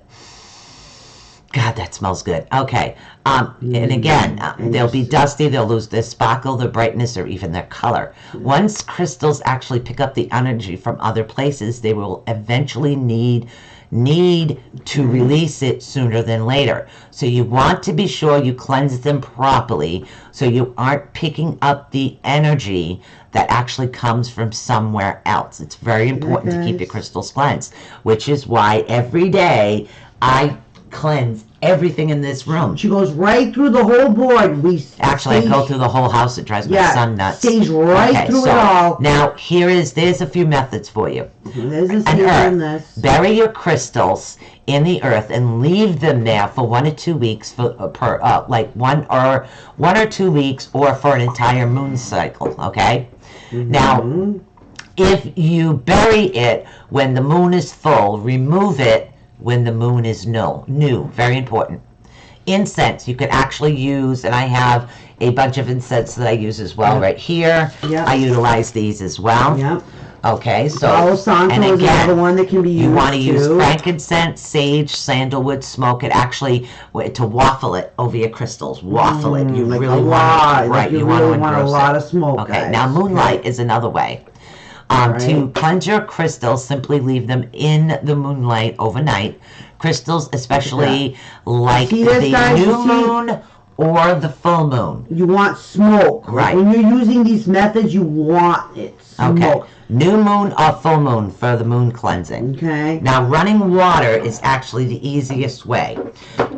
God, that smells good. Okay, and again, And they'll be just- dusty, they'll lose their sparkle, their brightness, or even their color. Once crystals actually pick up the energy from other places, they will eventually need to release it sooner than later. So you want to be sure you cleanse them properly so you aren't picking up the energy that actually comes from somewhere else. It's very important to keep your crystals cleansed, which is why every day I cleanse everything in this room. She goes right through the whole board. We Actually, I stage- go through the whole house. It drives my son nuts. Stage right through it all. Now, there's a few methods for you. There's a An stage on earth. this. Bury your crystals in the earth and leave them there for 1 or 2 weeks for like one or 2 weeks, or for an entire moon cycle. Okay. Now, if you bury it when the moon is full, remove it when the moon is new. Very important. Incense, you could actually use, and I have a bunch of incense that I use as well right here. Yep. I utilize these as well. Yep. Okay, so Palo Santo and is again, another one that can be used. you want to use too. frankincense, sage, sandalwood, smoke it actually to waffle it over your crystals. Waffle it. You like really a want lot. to, Like right? you You really want to want a engross lot it. of smoke. Okay, guys. now moonlight is another way. To Alright. cleanse your crystals, simply leave them in the moonlight overnight. Crystals, especially like See this, the guys? You new see? moon or the full moon. You want smoke. Right. When you're using these methods, you want it. Okay. Smoke. New moon or full moon for the moon cleansing. Okay. Now, running water is actually the easiest way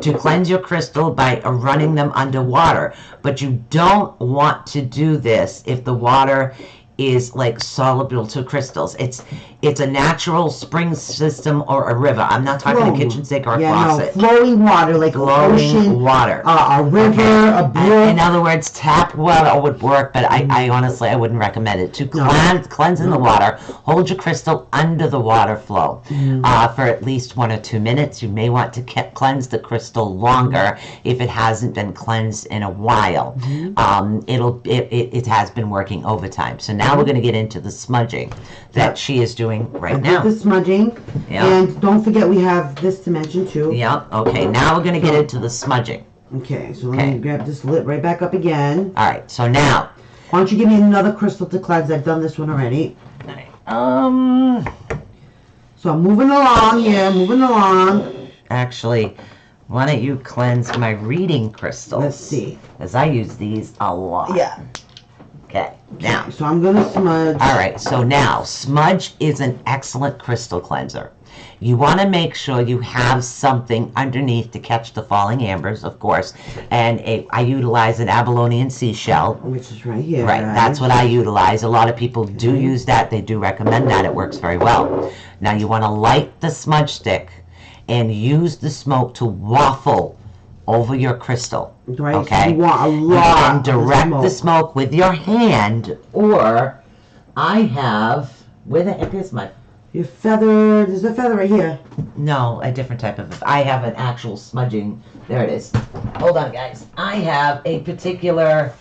to cleanse your crystal by running them underwater. But you don't want to do this if the water is like soluble to crystals. It's a natural spring system or a river. I'm not talking a kitchen sink or a faucet. Flowing water, like an Flowing ocean, water. a river, a brook. In other words, tap water would work, but I honestly I wouldn't recommend it. To cleanse in the water, hold your crystal under the water flow for at least 1 or 2 minutes. You may want to cleanse the crystal longer if it hasn't been cleansed in a while. It has been working overtime. So now we're going to get into the smudging that she is doing right now. The smudging. Yeah. And don't forget we have this to mention too. Yep. Okay. Now we're going to get into the smudging. Okay, so let me grab this lid right back up again. All right. So now. Why don't you give me another crystal to cleanse? I've done this one already. So I'm moving along here, moving along. Actually, why don't you cleanse my reading crystals? Let's see. As I use these a lot. Yeah. Okay. Now. So I'm gonna smudge. All right. So now, smudge is an excellent crystal cleanser. You want to make sure you have something underneath to catch the falling ambers, of course. And I utilize an Abalonian seashell. Which is right here. Right, guys. that's what I utilize. A lot of people do use that. They do recommend that. It works very well. Now you want to light the smudge stick and use the smoke to waffle over your crystal. Right, so Okay? you want a lot And then of direct smoke. the smoke with your hand, or I have, where the heck is my, Your feather, there's a feather right here. no, a different type of, I have an actual smudging, there it is. Hold on, guys. I have a particular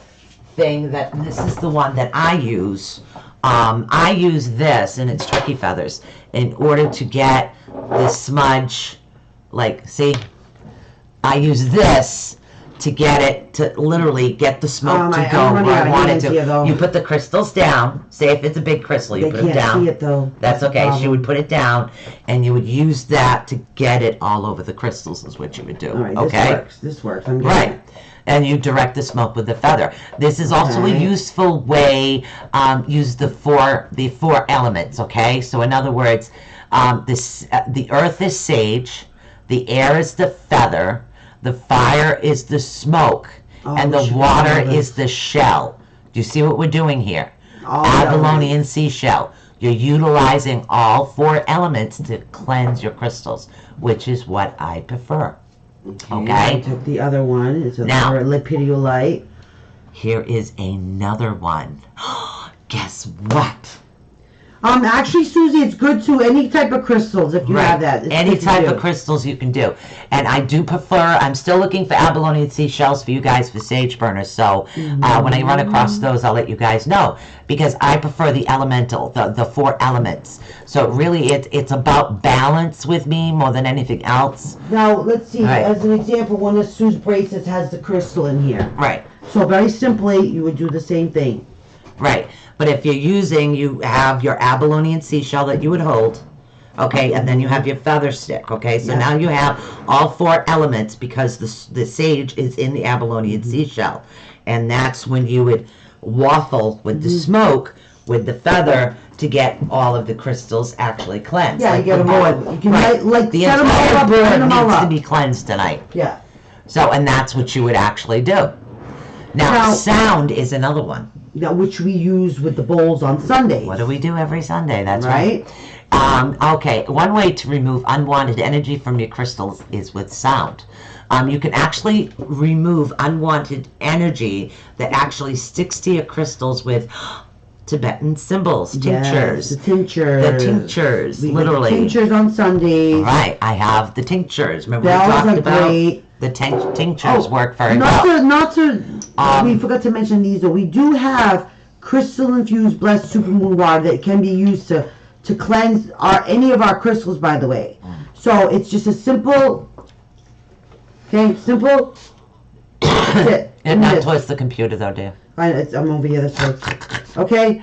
thing that, this is the one that I use. I use this, and it's turkey feathers, in order to get the smudge, like, see? I use this to get it, to literally get the smoke to go I'm running where out I of want it hands to. here, though. You put the crystals down, say if it's a big crystal, you They put them can't down. see it though. That's the okay. She problem. would put it down, and you would use that to get it all over the crystals. Is what you would do. All right, okay. this works. This works. I'm getting Right. it. And you direct the smoke with the feather. This is also a Okay. useful way. Use the four elements. Okay. So in other words, the earth is sage, the air is the feather, the fire is the smoke, and we the should water know is this. the shell. Do you see what we're doing here? All the Abalonian seashell. You're utilizing all 4 elements to cleanse your crystals, which is what I prefer. Okay. I took the other one. It's a Now. lepidolite. Here is another one. Guess what? Actually, Susie, it's good to any type of crystals if you have that. It's Any good to type do. of crystals you can do. And I do prefer, I'm still looking for abalone seashells for you guys for sage burners. So when I run across those, I'll let you guys know. Because I prefer the elemental, the 4 elements. So really, it's about balance with me more than anything else. Now, let's see. Right. As an example, one of Sue's bracelets has the crystal in here. Right. So very simply, you would do the same thing. Right. But if you're using, you have your abalone and seashell that you would hold, okay, and then you have your feather stick, okay. So Yeah. now you have all 4 elements because the sage is in the abalone and seashell, and that's when you would waffle with the smoke with the feather to get all of the crystals actually cleansed. Yeah, you get the them all. board. You can Right. like The set them all entire up, board set them all needs to up. be cleansed tonight. Yeah. So, and that's what you would actually do. Now, Now- sound is another one. Now, which we use with the bowls on Sundays. What do we do every Sunday? That's Right. Okay, one way to remove unwanted energy from your crystals is with sound. You can actually remove unwanted energy that actually sticks to your crystals with Tibetan symbols, tinctures. Yes, the tinctures. The tinctures, We get literally. the tinctures on Sundays. Right, I have the tinctures. Remember Bells we talked are about great. the tinctures work very not well. we forgot to mention these though. We do have crystal infused blessed supermoon water that can be used to cleanse any of our crystals, by the way. So it's just a simple, simple. That's it. And not This. towards the computer though, dear. I'm over here this way. Okay.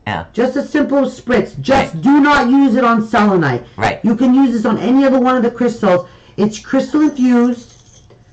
Yeah. Just a simple spritz. Just do not use it on selenite. Right. You can use this on any other one of the crystals. It's crystal infused,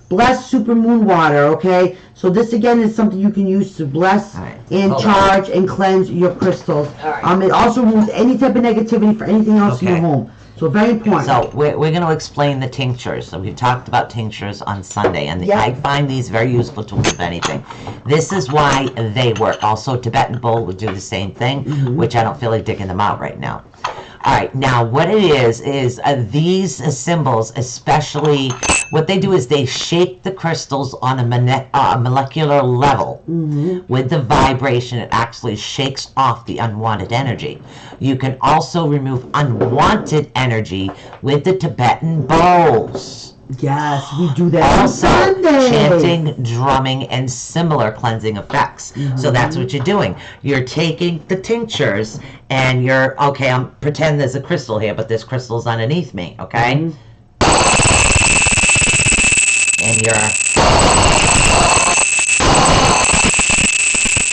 blessed supermoon water. Okay. So this again is something you can use to bless Right. and Hold charge and cleanse your crystals. All right. It also removes any type of negativity for anything else in your Okay. home. So very important. So we're going to explain the tinctures. So we've talked about tinctures on Sunday, and Yeah. I find these very useful tools, if anything. This is why they work. Also, Tibetan Bowl would do the same thing, which I don't feel like digging them out right now. All right, now what it is these symbols, especially, what they do is they shake the crystals on a molecular level. With the vibration, it actually shakes off the unwanted energy. You can also remove unwanted energy with the Tibetan bowls. yes, we do that on Also, Sunday. chanting, drumming, and similar cleansing effects. So that's what you're doing. You're taking the tinctures and you're, okay, pretend there's a crystal here, but this crystal's underneath me, okay? And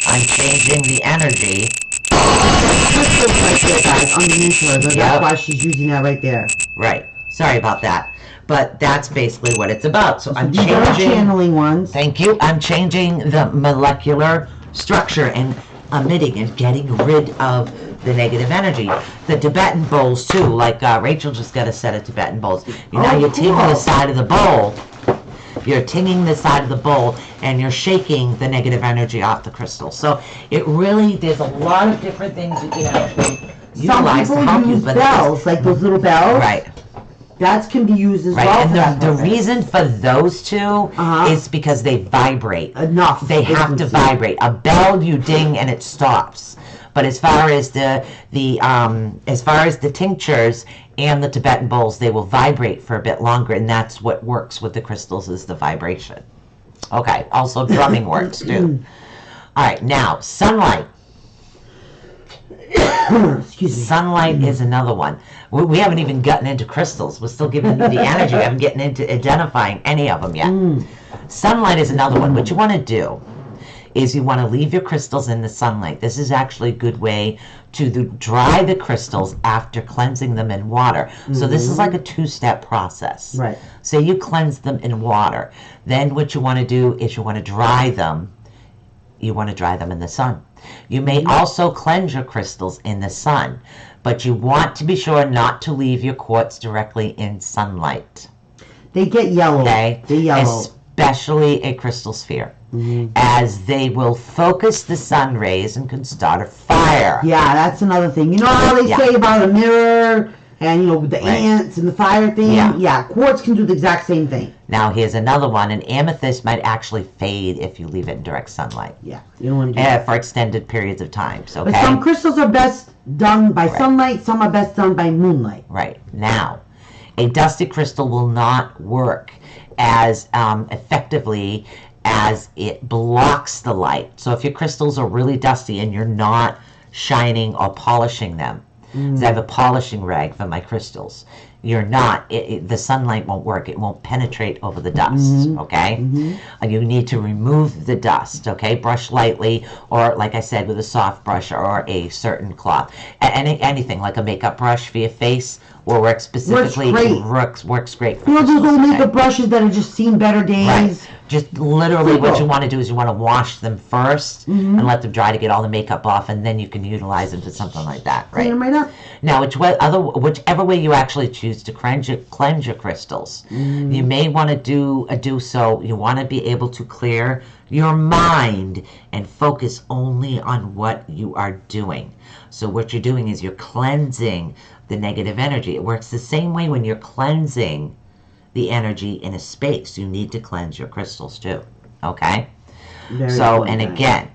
I'm changing the energy. Crystals right there, guys, underneath her. That's Yep. why she's using that right there. Right. Sorry about that. But that's basically what it's about. So I'm These are our changing. channeling ones. Thank you. I'm changing the molecular structure and emitting and getting rid of the negative energy. The Tibetan bowls too, like Rachel just got a set of Tibetan bowls. Now you're taking the cool. side of the bowl, you're tinging the side of the bowl, and you're shaking the negative energy off the crystal. So it really, there's a lot of different things you can actually Some utilize to people help you. use But bells, like those little bells. right. That can be used as Right, well for that and the purpose. reason for those two Uh-huh. is because they vibrate. Enough They have to frequency. vibrate. A bell, you ding and it stops. But as far as the tinctures and the Tibetan bowls, they will vibrate for a bit longer, and that's what works with the crystals is the vibration. Okay. Also, drumming works too. All right. Now, sunlight. Excuse me. Sunlight is another one. We haven't even gotten into crystals. We're still giving you the energy. We haven't gotten into identifying any of them yet. Sunlight is another one. What you want to do is you want to leave your crystals in the sunlight. This is actually a good way to dry the crystals after cleansing them in water. So this is like a two-step process. Right. So you cleanse them in water. Then what you want to do is you want to dry them. You want to dry them in the sun. You may also cleanse your crystals in the sun, but you want to be sure not to leave your quartz directly in sunlight. They get yellow. Okay? They yellow. Especially a crystal sphere, as they will focus the sun rays and can start a fire. Yeah, that's another thing. You know how they Yeah. say about a mirror and, with the Right. ants and the fire thing? Yeah. Yeah, quartz can do the exact same thing. Now here's another one. An amethyst might actually fade if you leave it in direct sunlight Yeah, you don't want to do that. for extended periods of time. So, But okay? some crystals are best done by Right. sunlight, some are best done by moonlight. Right. Now, a dusty crystal will not work as effectively as it blocks the light. So if your crystals are really dusty and you're not shining or polishing them, 'cause I have a polishing rag for my crystals, you're not, the sunlight won't work. It won't penetrate over the dust, okay? You need to remove the dust, okay? Brush lightly, or like I said, with a soft brush or a certain cloth. Anything like a makeup brush for your face will work specifically. great. Works great for You know those crystals, old okay? makeup brushes that have just seen better days? Right. Just literally what Simple. you want to do is you want to wash them 1st and let them dry to get all the makeup off, and then you can utilize them for something like that, Clean right? them right up. Now, whichever way you actually choose to cleanse your crystals, you may want to do so. You want to be able to clear your mind and focus only on what you are doing. So what you're doing is you're cleansing the negative energy. It works the same way when you're cleansing the energy in a space. You need to cleanse your crystals too. Okay? Very So, good, and guys. again,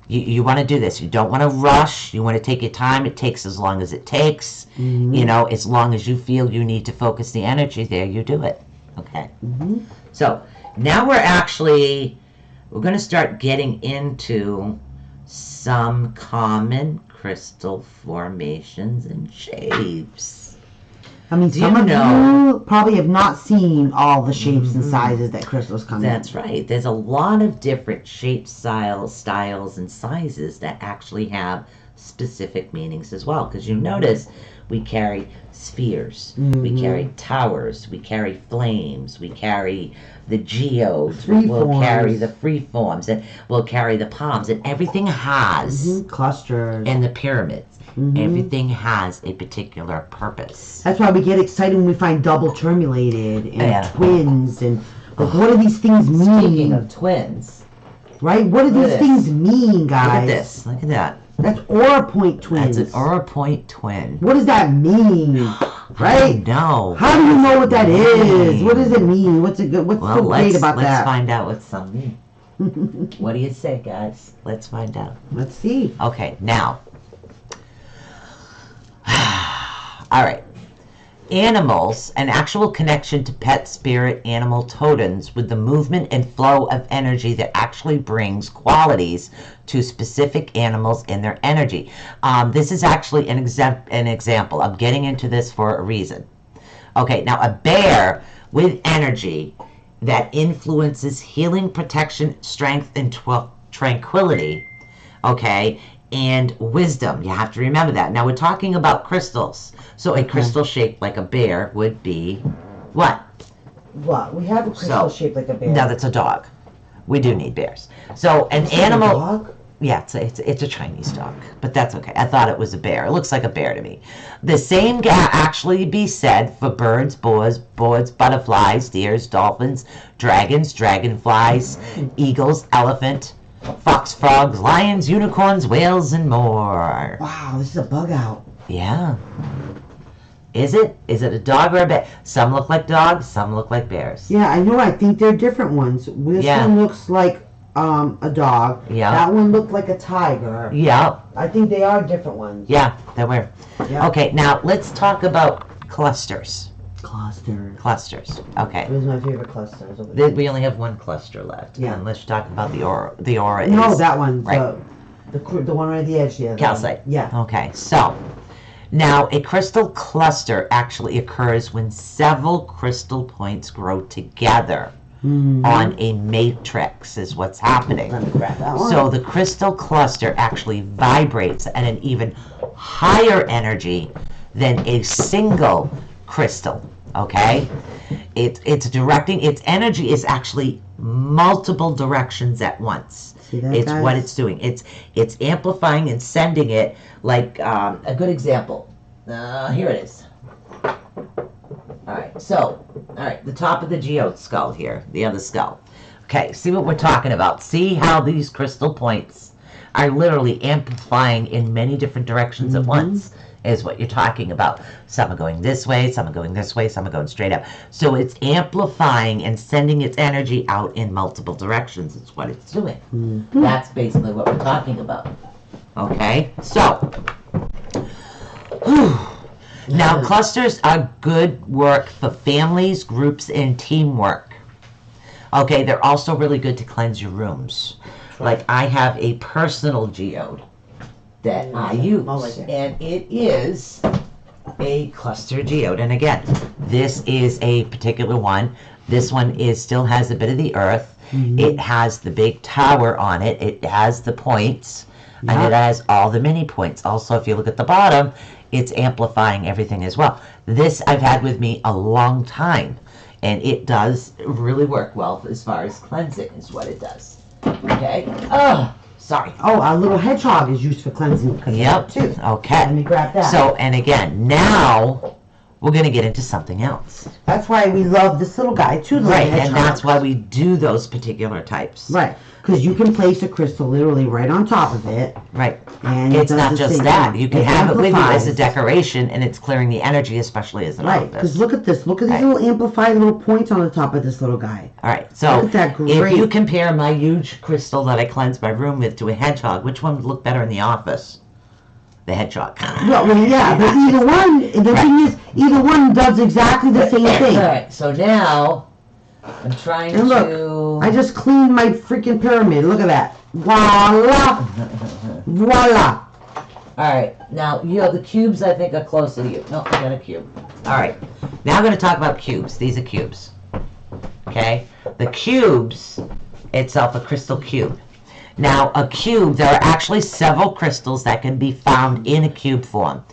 you want to do this. You don't want to rush. You want to take your time. It takes as long as it takes. You know, as long as you feel you need to focus the energy there, you do it. Okay? So, now we're going to start getting into some common crystal formations and shapes. I mean, Do some you of know- you probably have not seen all the shapes and sizes that crystals come That's in. right. There's a lot of different shapes, styles, and sizes that actually have specific meanings as well. Because you notice we carry spheres, we carry towers, we carry flames, we carry the geodes, we'll Freeforms. carry the freeforms, and we'll carry the palms, and everything has, Clusters. and the pyramids, everything has a particular purpose. That's why we get excited when we find double termulated and Yeah. twins and like, what do these things Speaking mean? of twins, Right? What do Look these at things this. mean, look guys? at this. Look at that. That's aura point twins. That's an aura point twin. What does that mean? Right? No. How do you know what that is? What does it mean? What's so great let's about let's that? find out what some mean. What do you say, guys? Let's find out. Let's see. Okay, now. All right. Animals, an actual connection to pet, spirit, animal totems with the movement and flow of energy that actually brings qualities to specific animals in their energy. This is actually an example. I'm getting into this for a reason. Okay, now a bear with energy that influences healing, protection, strength, and tranquility, okay, and wisdom. You have to remember that. Now we're talking about crystals. So a crystal shaped like a bear would be what? What? We have a crystal So, shaped like a bear. No, that's a dog. We do need bears. So an Is it a animal. dog? Yeah, it's a Chinese dog, but that's okay. I thought it was a bear. It looks like a bear to me. The same can actually be said for birds, boars, butterflies, deers, dolphins, dragons, dragonflies, eagles, elephant, fox, frogs, lions, unicorns, whales, and more. Wow, this is a bug out. Yeah. Is it? Is it a dog or a bear? Some look like dogs, some look like bears. Yeah, I know. I think they're different ones. This Yeah. one looks like a dog. Yeah. That one looked like a tiger. Yeah, I think they are different ones. yeah, they were. Yeah. Okay, now let's talk about clusters. Clusters. Clusters. Okay. Those are my favorite clusters. Over there. We only have one cluster left. Yeah. And let's talk about the aura. The aura No, is that one. right. The one right at the edge there. calcite. Yeah. Okay, so now a crystal cluster actually occurs when several crystal points grow together on a matrix, is what's happening. Let me grab that one. So the crystal cluster actually vibrates at an even higher energy than a single crystal. Okay, it's directing its energy is actually multiple directions at once. See that, It's what guys? it's doing. It's amplifying and sending it like a good example. Here it is. All right, so the top of the geode skull here, the other skull. Okay, see what we're talking about. See how these crystal points are literally amplifying in many different directions at once, is what you're talking about. Some are going this way, some are going this way, some are going straight up. So it's amplifying and sending its energy out in multiple directions. It's what it's doing. That's basically what we're talking about. Okay? So, now clusters are good work for families, groups, and teamwork. Okay, they're also really good to cleanse your rooms. Like I have a personal geode that I use, and it is a cluster geode. And again, this is a particular one. This one still has a bit of the earth. It has the big tower on it. It has the points, and it has all the mini points. Also, if you look at the bottom, it's amplifying everything as well. This I've had with me a long time, and it does really work well as far as cleansing is what it does. Okay? Sorry. Oh, our little hedgehog is used for cleansing. Yep. Too. Okay. Let me grab that. So, and again, now we're going to get into something else. That's why we love this little guy too. The Right, little and hedgehog. that's why we do those particular types. Right, because you can place a crystal literally right on top of it, Right. and it It's does not the just same that. thing. You can have it with you as a amplifies. decoration, and it's clearing the energy, especially as an Right, because office. look at this. Look at these Right. little amplified little points on the top of this little guy. All right, so Look at that, if great. you compare my huge crystal that I cleanse my room with to a hedgehog, which one would look better in the office? The hedgehog. Well, yeah, but either one. The thing is, either one does exactly the same thing. All right, so now I'm trying And look, to. I just cleaned my freaking pyramid. Look at that. Voila, voila. All right, now the cubes I think are closer to you. No, I got a cube. All right, now I'm going to talk about cubes. These are cubes. Okay, the cubes itself, a crystal cube. Now, a cube, there are actually several crystals that can be found in a cube form.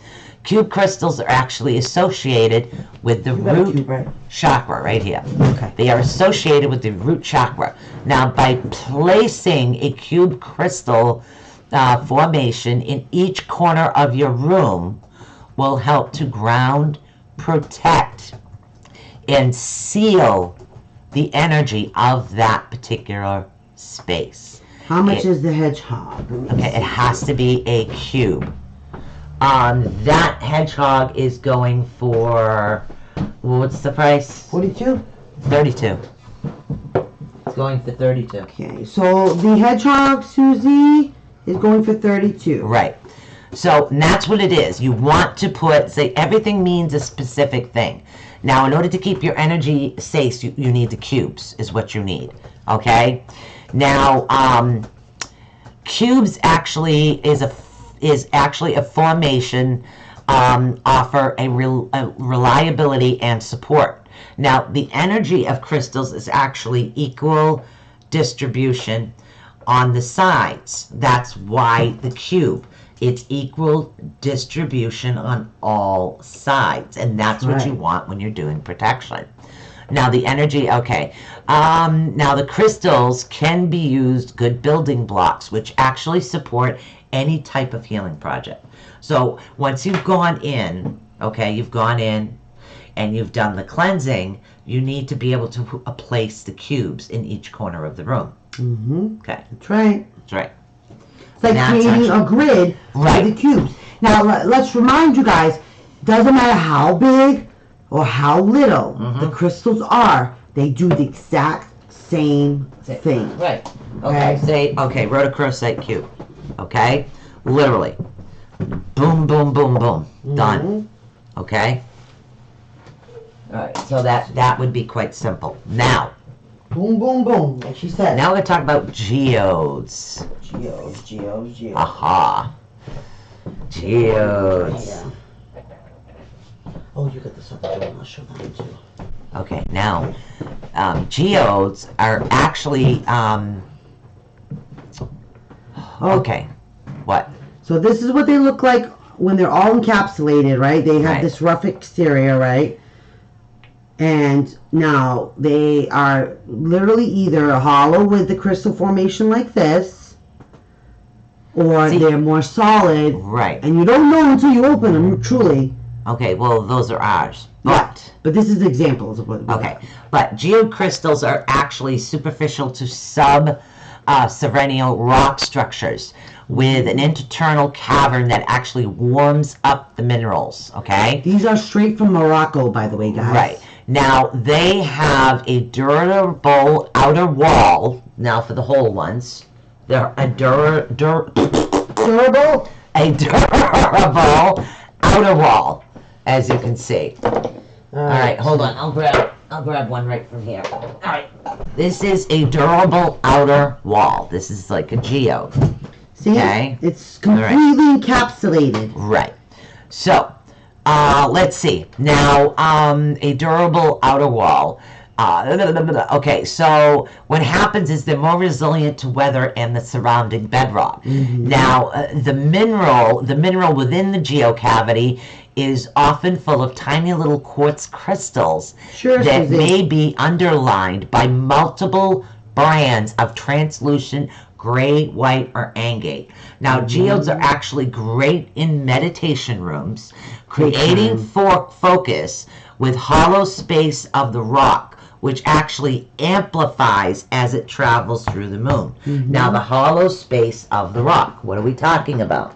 Cube crystals are actually associated with the You got a root cube, right? chakra right here. Okay. They are associated with the root chakra. Now, by placing a cube crystal formation in each corner of your room will help to ground, protect, and seal the energy of that particular space. How much is the hedgehog? Okay, it has to be a cube. That hedgehog is going for, what's the price? 42. 32. It's going for 32. Okay, so the hedgehog, Susie, is going for 32. Right. So that's what it is. You want to say everything means a specific thing. Now, in order to keep your energy safe, you need the cubes, is what you need. Okay? Now, cubes actually is actually a formation, offer a reliability and support. Now, the energy of crystals is actually equal distribution on the sides. That's why the cube. It's equal distribution on all sides, and that's what you want when you're doing protection. Now the energy, okay. Now the crystals can be used good building blocks, which actually support any type of healing project. So once you've gone in, okay, you've gone in and you've done the cleansing, you need to be able to place the cubes in each corner of the room. Mm-hmm. Okay, That's right. that's right. It's like That's creating actually- a grid Right. for the cubes. Now, let's remind you guys, doesn't matter how big or how little the crystals are, they do the exact same thing. Right. Okay. Okay. Say, rhodochrosite cube. Okay? Literally. Boom, boom, boom, boom. Done. Okay? Alright, so that would be quite simple. Now, Boom, boom, boom, like she said. now we're going to talk about geodes. Geodes. Aha. Geodes. Yeah. Oh, you got this other one. I'll show that too. Okay, now, geodes are actually, okay. What? So this is what they look like when they're all encapsulated, right? They have Right. this rough exterior, right? And now they are literally either hollow with the crystal formation like this, or See- they're more solid. Right. And you don't know until you open them, truly. Okay, well, those are ours. But, But this is examples of what. okay, but geode crystals are actually superficial to Serennial rock structures with an internal cavern that actually warms up the minerals, okay? These are straight from Morocco, by the way, guys. Right. Now, they have a durable outer wall. Now, for the whole ones, they're a durable outer wall, as you can see. All right, hold on. I'll grab one right from here. All right. This is a durable outer wall. This is like a geo. See? Okay. It's completely encapsulated. Right. So, let's see. Now, a durable outer wall. Okay, so what happens is they're more resilient to weather and the surrounding bedrock. Now, the mineral within the geocavity is often full of tiny little quartz crystals that may be underlined by multiple bands of translucent gray, white, or agate. Now, geodes are actually great in meditation rooms, creating focus with hollow space of the rock, which actually amplifies as it travels through the moon. Now, the hollow space of the rock, what are we talking about?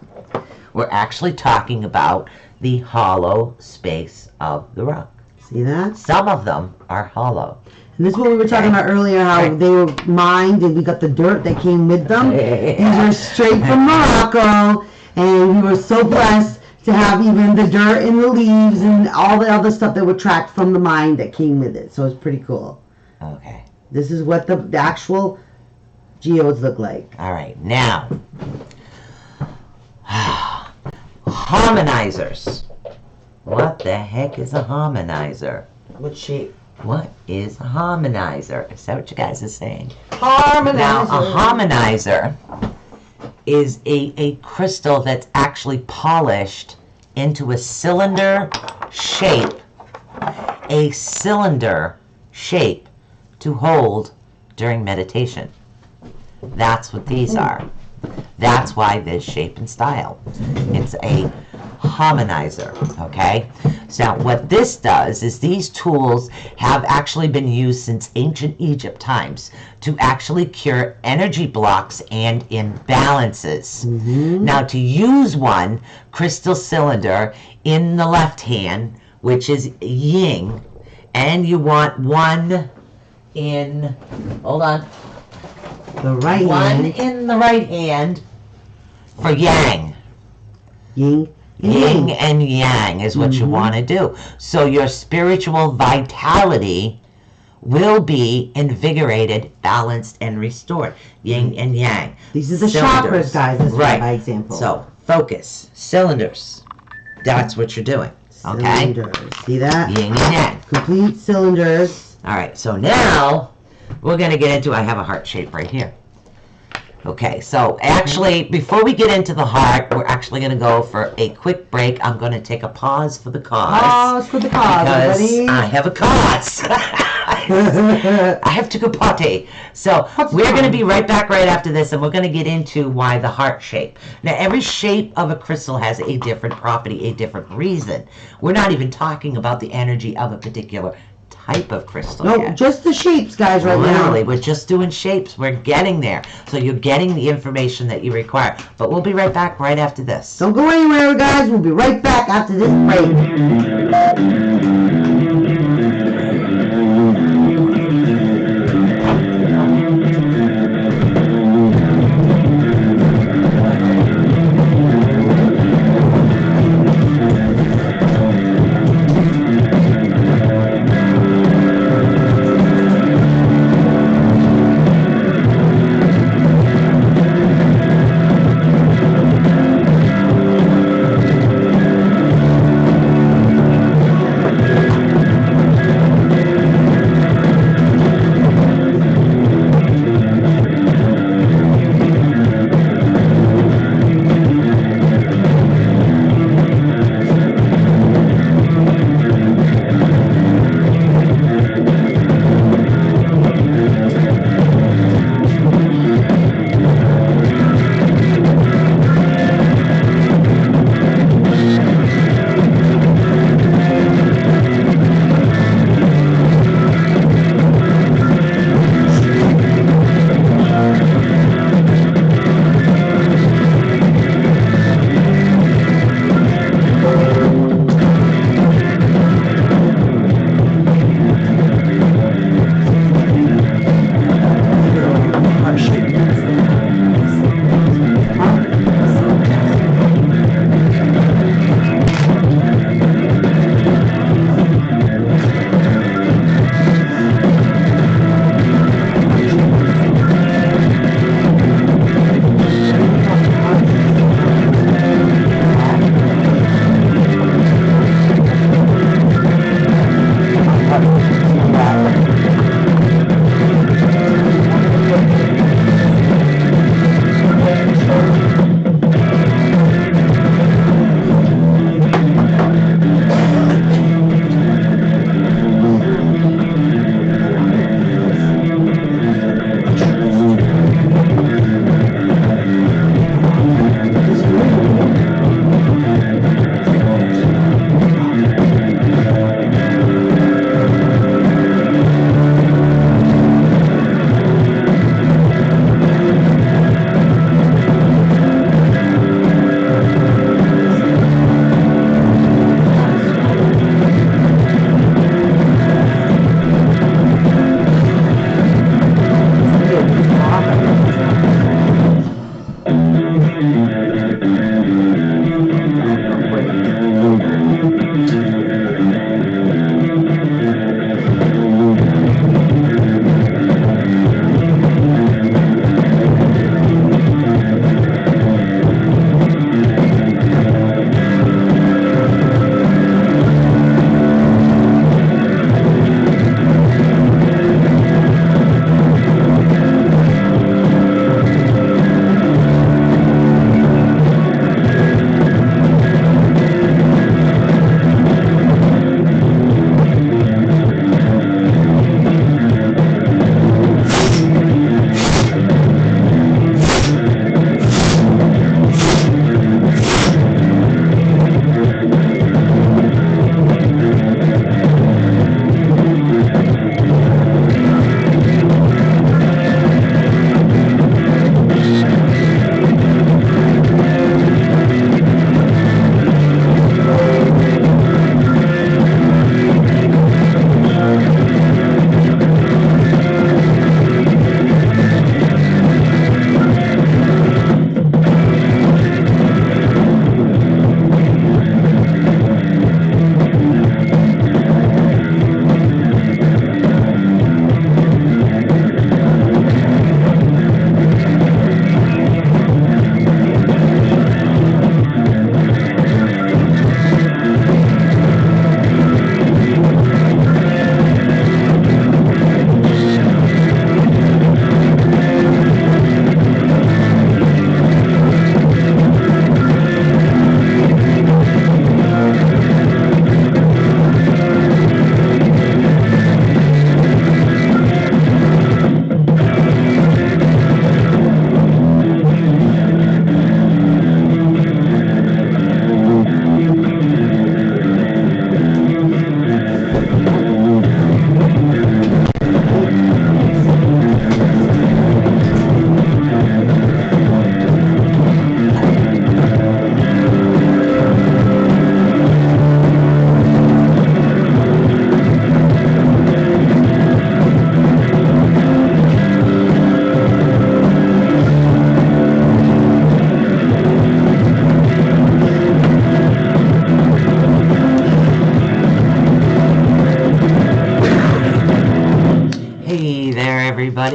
We're actually talking about the hollow space of the rock. See that? Some of them are hollow. And this is what we were talking about earlier, how they were mined and we got the dirt that came with them. These are straight from Morocco, and we were so blessed to have even the dirt and the leaves and all the other stuff that were tracked from the mine that came with it. So it's pretty cool. Okay. This is what the actual geodes look like. All right. Now, harmonizers. What the heck is a harmonizer? What shape? What is a harmonizer? Is that what you guys are saying? Harmonizer. Now, a harmonizer is a crystal that's actually polished into a cylinder shape. A cylinder shape to hold during meditation. That's what these are. That's why this shape and style. It's a harmonizer, okay? So what this does is these tools have actually been used since ancient Egypt times to actually cure energy blocks and imbalances. Now, to use one crystal cylinder in the left hand, which is yin, and you want one in, hold on, the right one hand. in the right hand for yang. Yin. Yin and yang is what you want to do. So your spiritual vitality will be invigorated, balanced, and restored. Yin and yang. These are the Cylinders. chakras, guys. This is Right. by example. So focus, cylinders. That's what you're doing. Okay? Cylinders. See that? Yin and yang. Complete cylinders. All right. So now we're going to get into, I have a heart shape right here. Okay, so actually, before we get into the heart, we're actually going to go for a quick break. I'm going to take a pause for the cause. Pause for the cause, Because everybody. I have a cause. I have to go potty. So we're going to be right back right after this, and we're going to get into why the heart shape. Now, every shape of a crystal has a different property, a different reason. We're not even talking about the energy of a particular type of crystal No, yet. just the shapes, guys, right Literally, now. we're just doing shapes. We're getting there. So you're getting the information that you require. But we'll be right back right after this. Don't go anywhere, guys. We'll be right back after this break.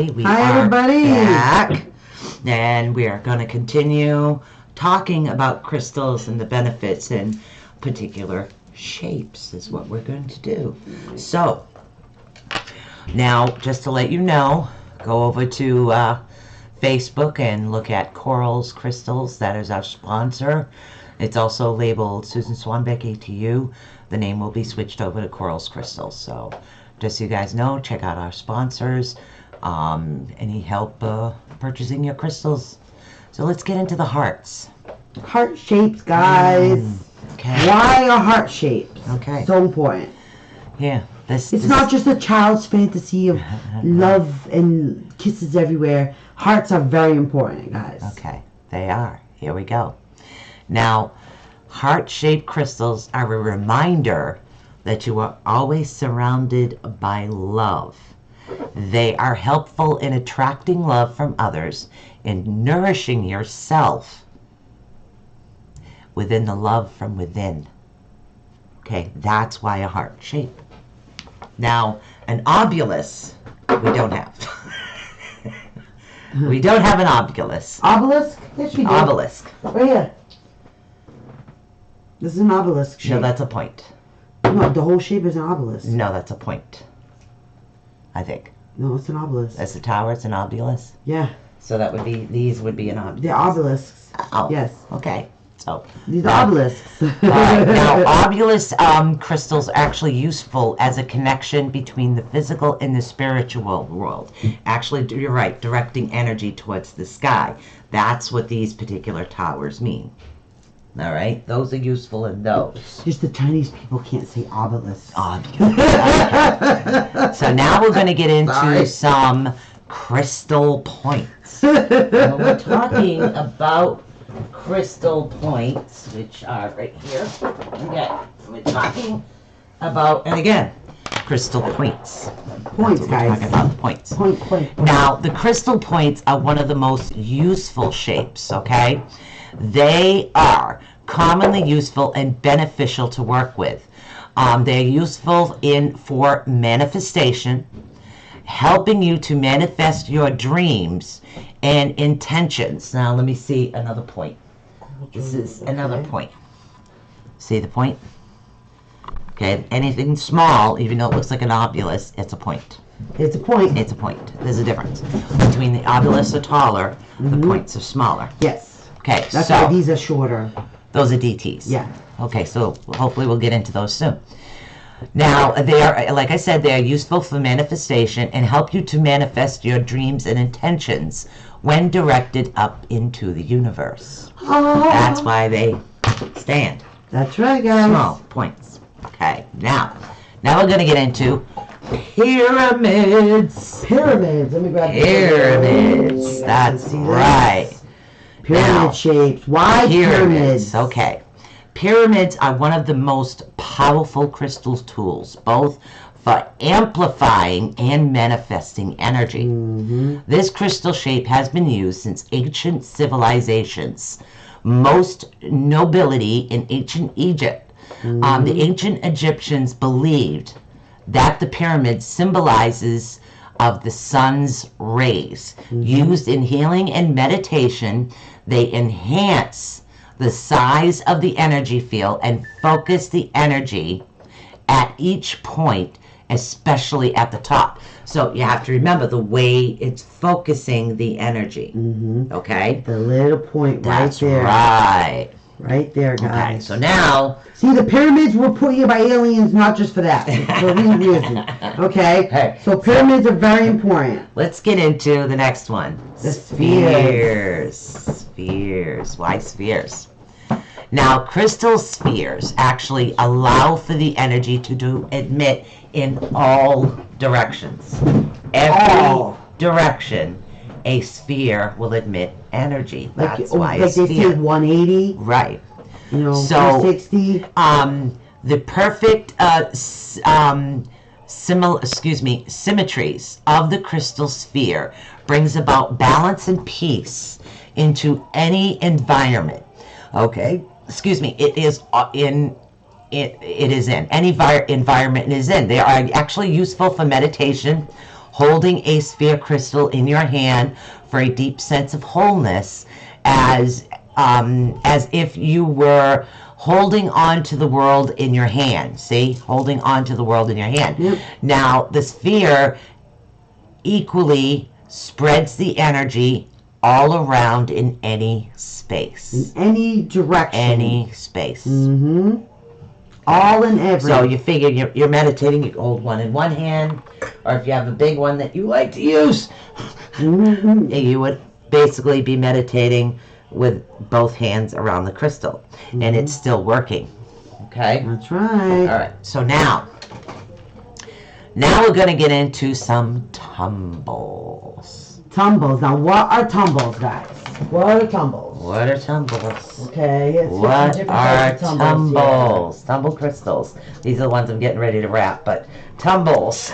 everybody. We Hi, are everybody. back, and we are going to continue talking about crystals and the benefits in particular shapes is what we're going to do. So, now, just to let you know, go over to Facebook and look at Corals Crystals. That is our sponsor. It's also labeled Susan Swanbeck ATU. The name will be switched over to Corals Crystals. So, just so you guys know, check out our sponsors. Any help purchasing your crystals. So let's get into the hearts. Heart shapes, guys. Okay. Why are heart shapes Okay. so important? Yeah. It's not just a child's fantasy of love and kisses everywhere. Hearts are very important, guys. Okay. They are. Here we go. Now, heart-shaped crystals are a reminder that you are always surrounded by love. They are helpful in attracting love from others and nourishing yourself within the love from within. Okay, that's why a heart shape. Now, an obulus, we don't have. We don't have an obulus. Obelisk? Yes, we do. Obelisk. Right here. This is an obelisk shape. No, that's a point. No, the whole shape is an obelisk. No, that's a point. I think. No, it's an obelisk. As the tower, it's an obulus. Yeah, So that would be, these would be an obulus. they're obelisks. Oh, Yes, okay. So, these now- are obelisks. Alright, now obulus crystals are actually useful as a connection between the physical and the spiritual world. Actually, you're right, directing energy towards the sky. That's what these particular towers mean. Alright, those are useful in those. Just the Chinese people can't say obelisk. Obulus. So now we're going to get into Sorry. some crystal points. When we're talking about crystal points, which are right here. Okay, we're talking about, and again, crystal points. Points, That's what we're guys. talking about, points. Point. Now, the crystal points are one of the most useful shapes, okay? They are commonly useful and beneficial to work with. They're useful for manifestation, helping you to manifest your dreams and intentions. Now, let me see another point. This is another point. See the point? Okay, anything small, even though it looks like an obulus, it's a point. It's a point. It's a point. There's a difference. Between the obulus are taller, the points are smaller. Yes. Okay, That's so why these are shorter. those are DTs. Yeah. Okay, so hopefully we'll get into those soon. Now, they are, like I said, they are useful for manifestation and help you to manifest your dreams and intentions when directed up into the universe. That's why they stand. That's right, guys. Small points. Okay, now we're going to get into pyramids. Pyramids. Let me grab the Pyramids. You guys That's can see this. right. Pyramid Now, shapes. Why pyramids? Okay. Pyramids are one of the most powerful crystal tools, both for amplifying and manifesting energy. This crystal shape has been used since ancient civilizations. Most nobility in ancient Egypt. The ancient Egyptians believed that the pyramid symbolizes of the sun's rays. Used in healing and meditation, they enhance the size of the energy field and focus the energy at each point, especially at the top. So you have to remember the way it's focusing the energy. Okay? The little point That's right there. right. Right there, Okay, guys. so now, See, the pyramids were put here by aliens, not just for that. For a reason. Okay? Hey, So pyramids are very important. let's get into the next one. The Spheres. Spheres. Why spheres? Now, crystal spheres actually allow for the energy to emit in all directions. Every All. direction, a sphere will emit energy. That's why a like they say sphere. 180, Right. you know, So- 360. The perfect symmetries of the crystal sphere brings about balance and peace into any environment. Okay, it is in any environment it is in. They are actually useful for meditation, holding a sphere crystal in your hand for a deep sense of wholeness, as if you were holding on to the world in your hand. See, holding on to the world in your hand. Yep. Now, the sphere equally spreads the energy all around in any space. In any direction. Any space. All in every. So you figure you're meditating, you hold one in one hand, or if you have a big one that you like to use, you would basically be meditating with both hands around the crystal, and it's still working. Okay? That's right. All right, so now we're going to get into some tumbles. Tumbles. Now, what are tumbles, guys? What are tumbles? What are tumbles? Okay, it's What different are types of tumbles? tumbles? Tumble crystals. These are the ones I'm getting ready to wrap, but tumbles.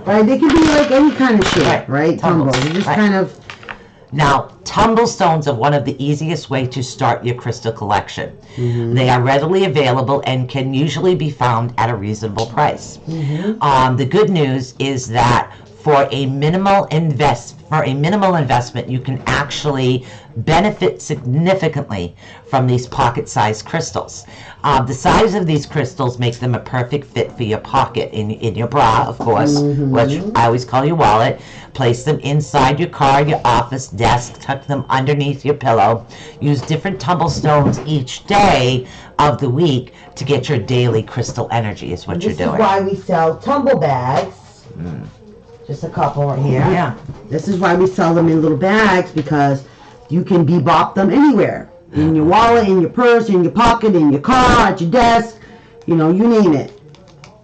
Right, they can be like any kind of shape, Right, right? tumbles. Tumbles. You just Right. kind of. Now, tumble stones are one of the easiest way to start your crystal collection. They are readily available and can usually be found at a reasonable price. The good news is that for a minimal investment, you can actually benefit significantly from these pocket-sized crystals. The size of these crystals make them a perfect fit for your pocket, in your bra, of course, which I always call your wallet. Place them inside your car, your office, desk, tuck them underneath your pillow. Use different tumble stones each day of the week to get your daily crystal energy is what you're This doing. is why we sell tumble bags. Just a couple right here. Yeah. This is why we sell them in little bags, because you can bebop them anywhere. In your wallet, in your purse, in your pocket, in your car, at your desk. You know, you name it.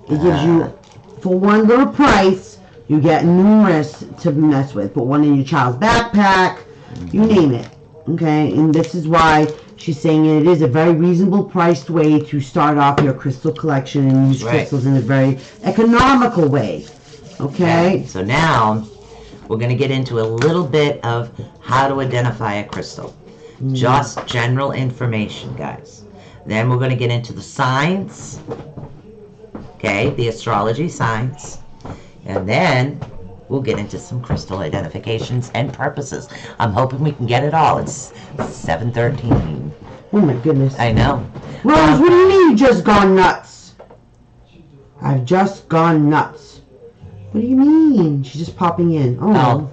It gives you, for one little price, you get numerous to mess with. Put one in your child's backpack. You name it. Okay? And this is why she's saying it is a very reasonable priced way to start off your crystal collection and use Right. crystals in a very economical way. Okay? So now we're going to get into a little bit of how to identify a crystal. Just general information, guys. Then we're going to get into the signs. Okay, the astrology signs. And then we'll get into some crystal identifications and purposes. I'm hoping we can get it all. It's 7:13. Oh my goodness. I know. Rose, what do you mean you just gone nuts? I've just gone nuts. What do you mean? She's just popping in. Oh.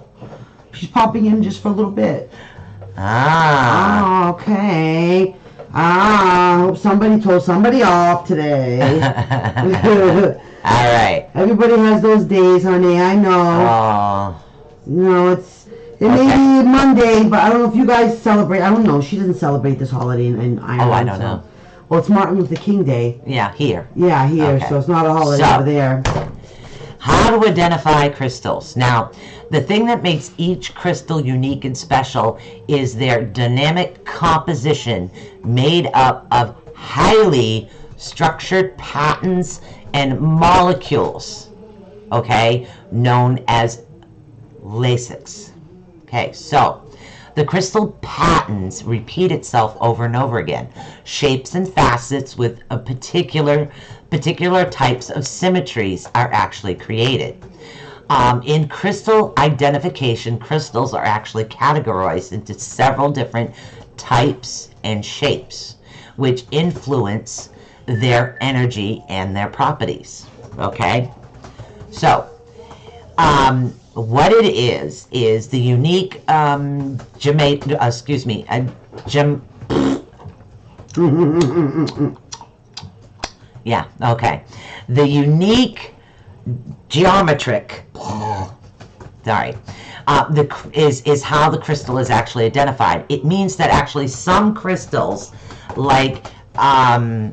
She's popping in just for a little bit. Ah. Oh, okay. I hope somebody told somebody off today. All right. Everybody has those days, honey. I know. Oh. You know, it may be Monday, but I don't know if you guys celebrate. I don't know. She doesn't celebrate this holiday in Ireland. Oh, I don't know. Well, it's Martin Luther King Day. Yeah, here. Yeah, here. Okay. So it's not a holiday So- over there. How to identify crystals. Now, the thing that makes each crystal unique and special is their dynamic composition, made up of highly structured patterns and molecules, okay, known as lasix. Okay, so the crystal patterns repeat itself over and over again. Shapes and facets with a particular types of symmetries are actually created. In crystal identification, crystals are actually categorized into several different types and shapes, which influence their energy and their properties. Okay? So, what it is the unique yeah, okay. The unique geometric, sorry, is how the crystal is actually identified. It means that actually some crystals, like a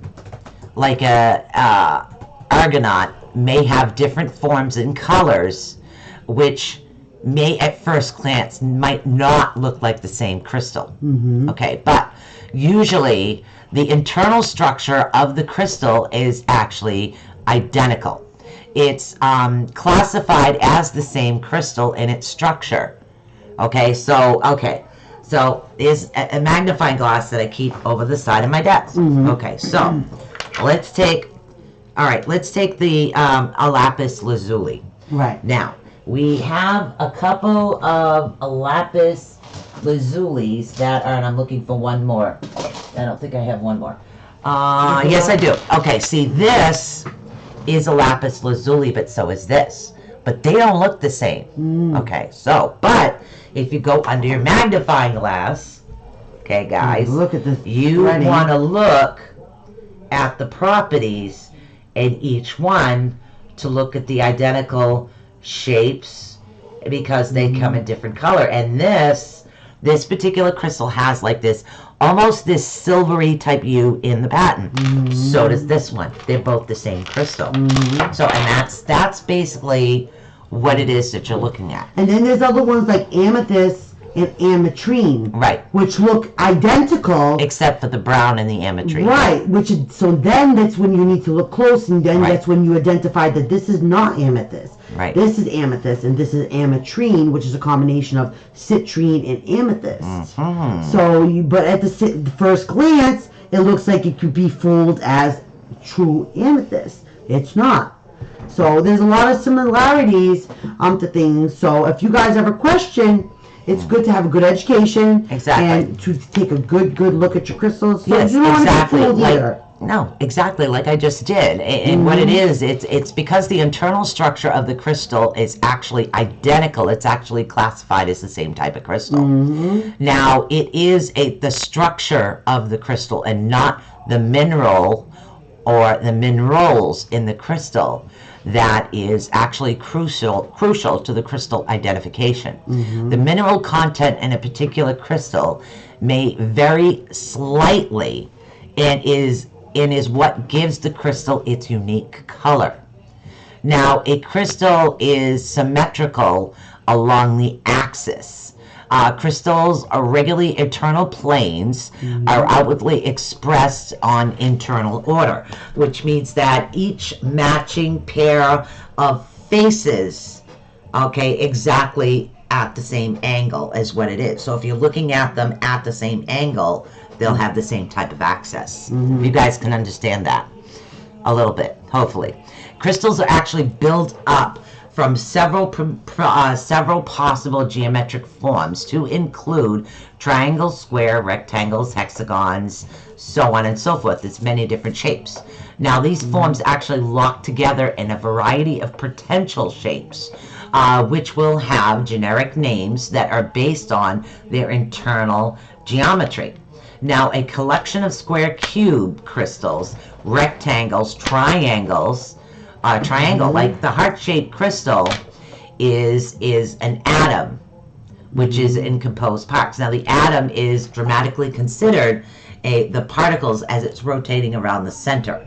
argonaut, may have different forms and colors, which may at first glance might not look like the same crystal. Okay, but usually the internal structure of the crystal is actually identical. It's classified as the same crystal in its structure. Okay, so there's a magnifying glass that I keep over the side of my desk. Okay, so let's take the lapis lazuli. Right. Now, We have a couple of lapis lazulis that are, and I'm looking for one more. I don't think I have one more. Yes, I do. Okay, see, this is a lapis lazuli, but so is this. But they don't look the same. Okay, so, but if you go under your magnifying glass, okay, guys, look at this. you want to look at the properties in each one to look at the identical shapes because they come in different color. And this particular crystal has like this, almost this silvery type hue in the pattern. So does this one. They're both the same crystal. So, and that's basically what it is that you're looking at. And then there's other ones like amethyst and ametrine, Right. which look identical, Except for the brown and the ametrine. right? So then that's when you need to look close, and then Right. that's when you identify that this is not amethyst. Right. This is amethyst, and this is ametrine, which is a combination of citrine and amethyst. So, but at the first glance, it looks like it could be fooled as true amethyst. It's not. So there's a lot of similarities to things. So if you guys ever question, it's good to have a good education. Exactly. And to take a good look at your crystals. So Yes, you don't want to get exactly. fooled Like, either. no, exactly like I just did. And what it is, it's because the internal structure of the crystal is actually identical. It's actually classified as the same type of crystal. Now, it is the structure of the crystal and not the mineral or the minerals in the crystal that is actually crucial to the crystal identification. The mineral content in a particular crystal may vary slightly and is what gives the crystal its unique color. Now, a crystal is symmetrical along the axis. Crystals are regularly internal planes, are outwardly expressed on internal order, which means that each matching pair of faces, okay, exactly at the same angle is what it is. So if you're looking at them at the same angle, they'll have the same type of access. You guys can understand that a little bit, hopefully. Crystals are actually built up from several possible geometric forms to include triangles, square, rectangles, hexagons, so on and so forth. There's many different shapes. Now, these forms actually lock together in a variety of potential shapes, which will have generic names that are based on their internal geometry. Now, a collection of square cube crystals, rectangles, triangles, triangle, like the heart-shaped crystal is an atom, which is in composed parts. Now, the atom is dramatically considered the particles as it's rotating around the center.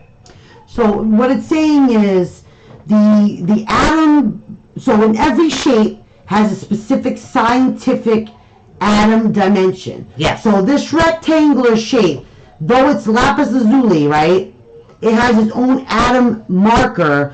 So what it's saying is the atom, so in every shape has a specific scientific atom dimension. Yes. So this rectangular shape, though it's lapis lazuli, right? It has its own atom marker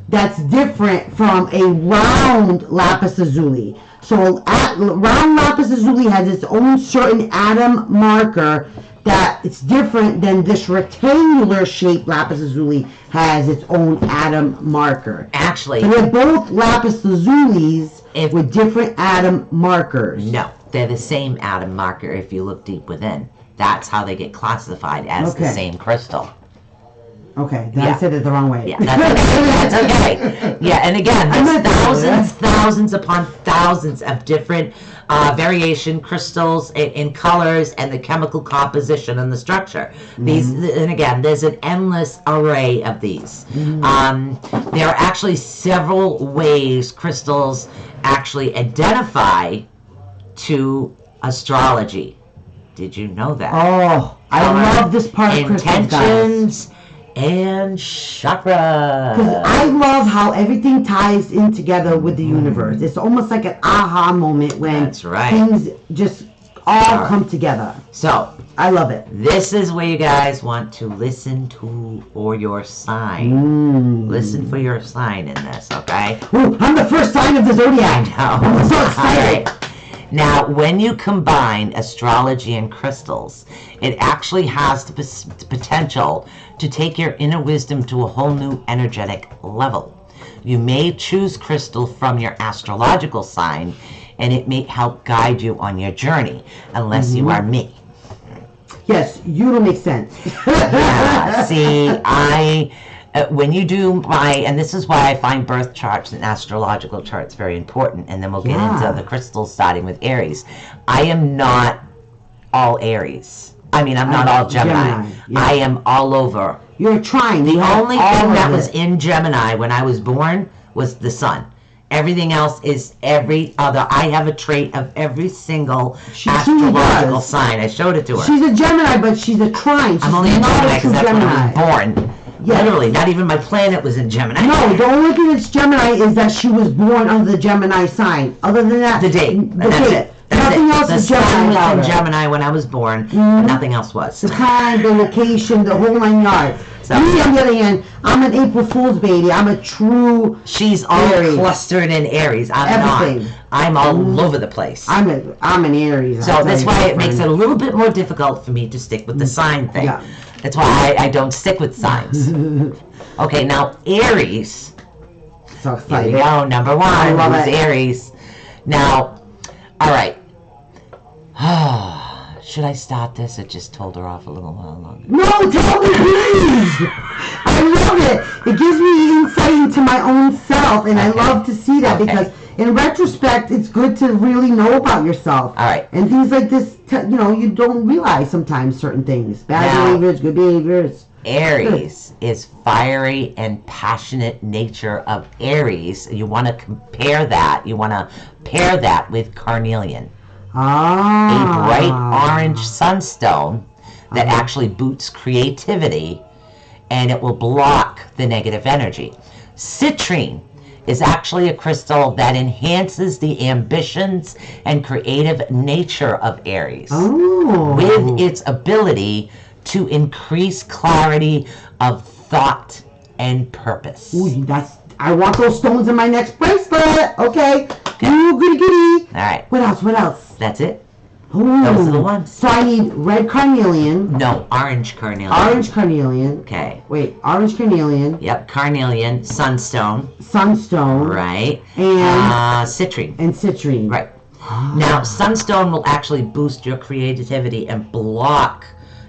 that's different from a round lapis lazuli. So round lapis lazuli has its own certain atom marker that it's different than this rectangular shaped lapis lazuli has its own atom marker. Actually, So they're both lapis lazulis with different atom markers. no, they're the same atom marker if you look deep within. That's how they get classified as the Okay. same crystal. Okay, then Yeah. I said it the wrong way. Yeah, that's okay. That's okay. Yeah, and again, I there's meant that. thousands upon thousands of different variation crystals in colors and the chemical composition and the structure. These, and again, there's an endless array of these. There are actually several ways crystals actually identify to astrology. Did you know that? Oh, I love this part of crystals, guys. Intentions and chakra. Because I love how everything ties in together with the universe. It's almost like an aha moment when That's right. things just all come together. So, I love it. this is where you guys want to listen to for your sign. Listen for your sign in this, okay? Ooh, I'm the first sign of the zodiac. I'm so excited. All right. Now, when you combine astrology and crystals, it actually has the potential to take your inner wisdom to a whole new energetic level. you may choose crystal from your astrological sign, and it may help guide you on your journey, unless you are me. Yes, you don't make sense. Yeah, see, when you do and this is why I find birth charts and astrological charts very important, and then we'll get into the crystals starting with Aries. I am not all Aries. I mean, I'm not all Gemini. Yeah. I am all over. You're trying. The You have only all thing of that was it. in Gemini when I was born was the sun. Everything else is every other. I have a trait of every single She astrological does. sign. I showed it to her. She's a Gemini, but she's a trine. She's I'm only a not Gemini true because that's when I Gemini. was born. Yes. Literally, not even my planet was in Gemini. No, the only thing that's Gemini is that she was born under the Gemini sign. Other than that, The date. And the that's date. it. That's Nothing it. else The is sun Gemini was about in her. Gemini when I was born, and nothing else was. The time, the location, the whole 9 yards. So- Me, on the other hand, I'm an April Fool's baby. I'm a true. She's all Aries. clustered in Aries. I'm Everything. not. I'm all over the place. I'm an Aries. So that's why it makes it a little bit more difficult for me to stick with the sign thing. Yeah. That's why I don't stick with signs. Okay, now Aries. So Here excited. we go, number one. I love Who's it. Aries? Now, all right. Should I start this or just hold her off a little while longer? No, tell me, please. I love it. It gives me insight into my own self, and I Okay. love to see that Okay. because, in retrospect, it's good to really know about yourself. All right. And things like this, you don't realize sometimes certain things. Bad Now- behaviors, good behaviors. Aries is fiery and passionate nature of Aries. You want to compare that. You want to pair that with carnelian, a Ah. bright orange sunstone that actually boosts creativity, and it will block the negative energy. Citrine is actually a crystal that enhances the ambitions and creative nature of Aries Oh. with its ability to increase clarity of thought and purpose. Ooh, I want those stones in my next bracelet. Okay. Ooh, goody goody. All right, What else? What else? that's it. Ooh. Those are the ones. So I need red carnelian, No, orange carnelian. orange carnelian. Okay. Wait, orange carnelian, Yep, carnelian, sunstone, sunstone, right? And- Citrine, and citrine. right. Now, sunstone will actually boost your creativity and block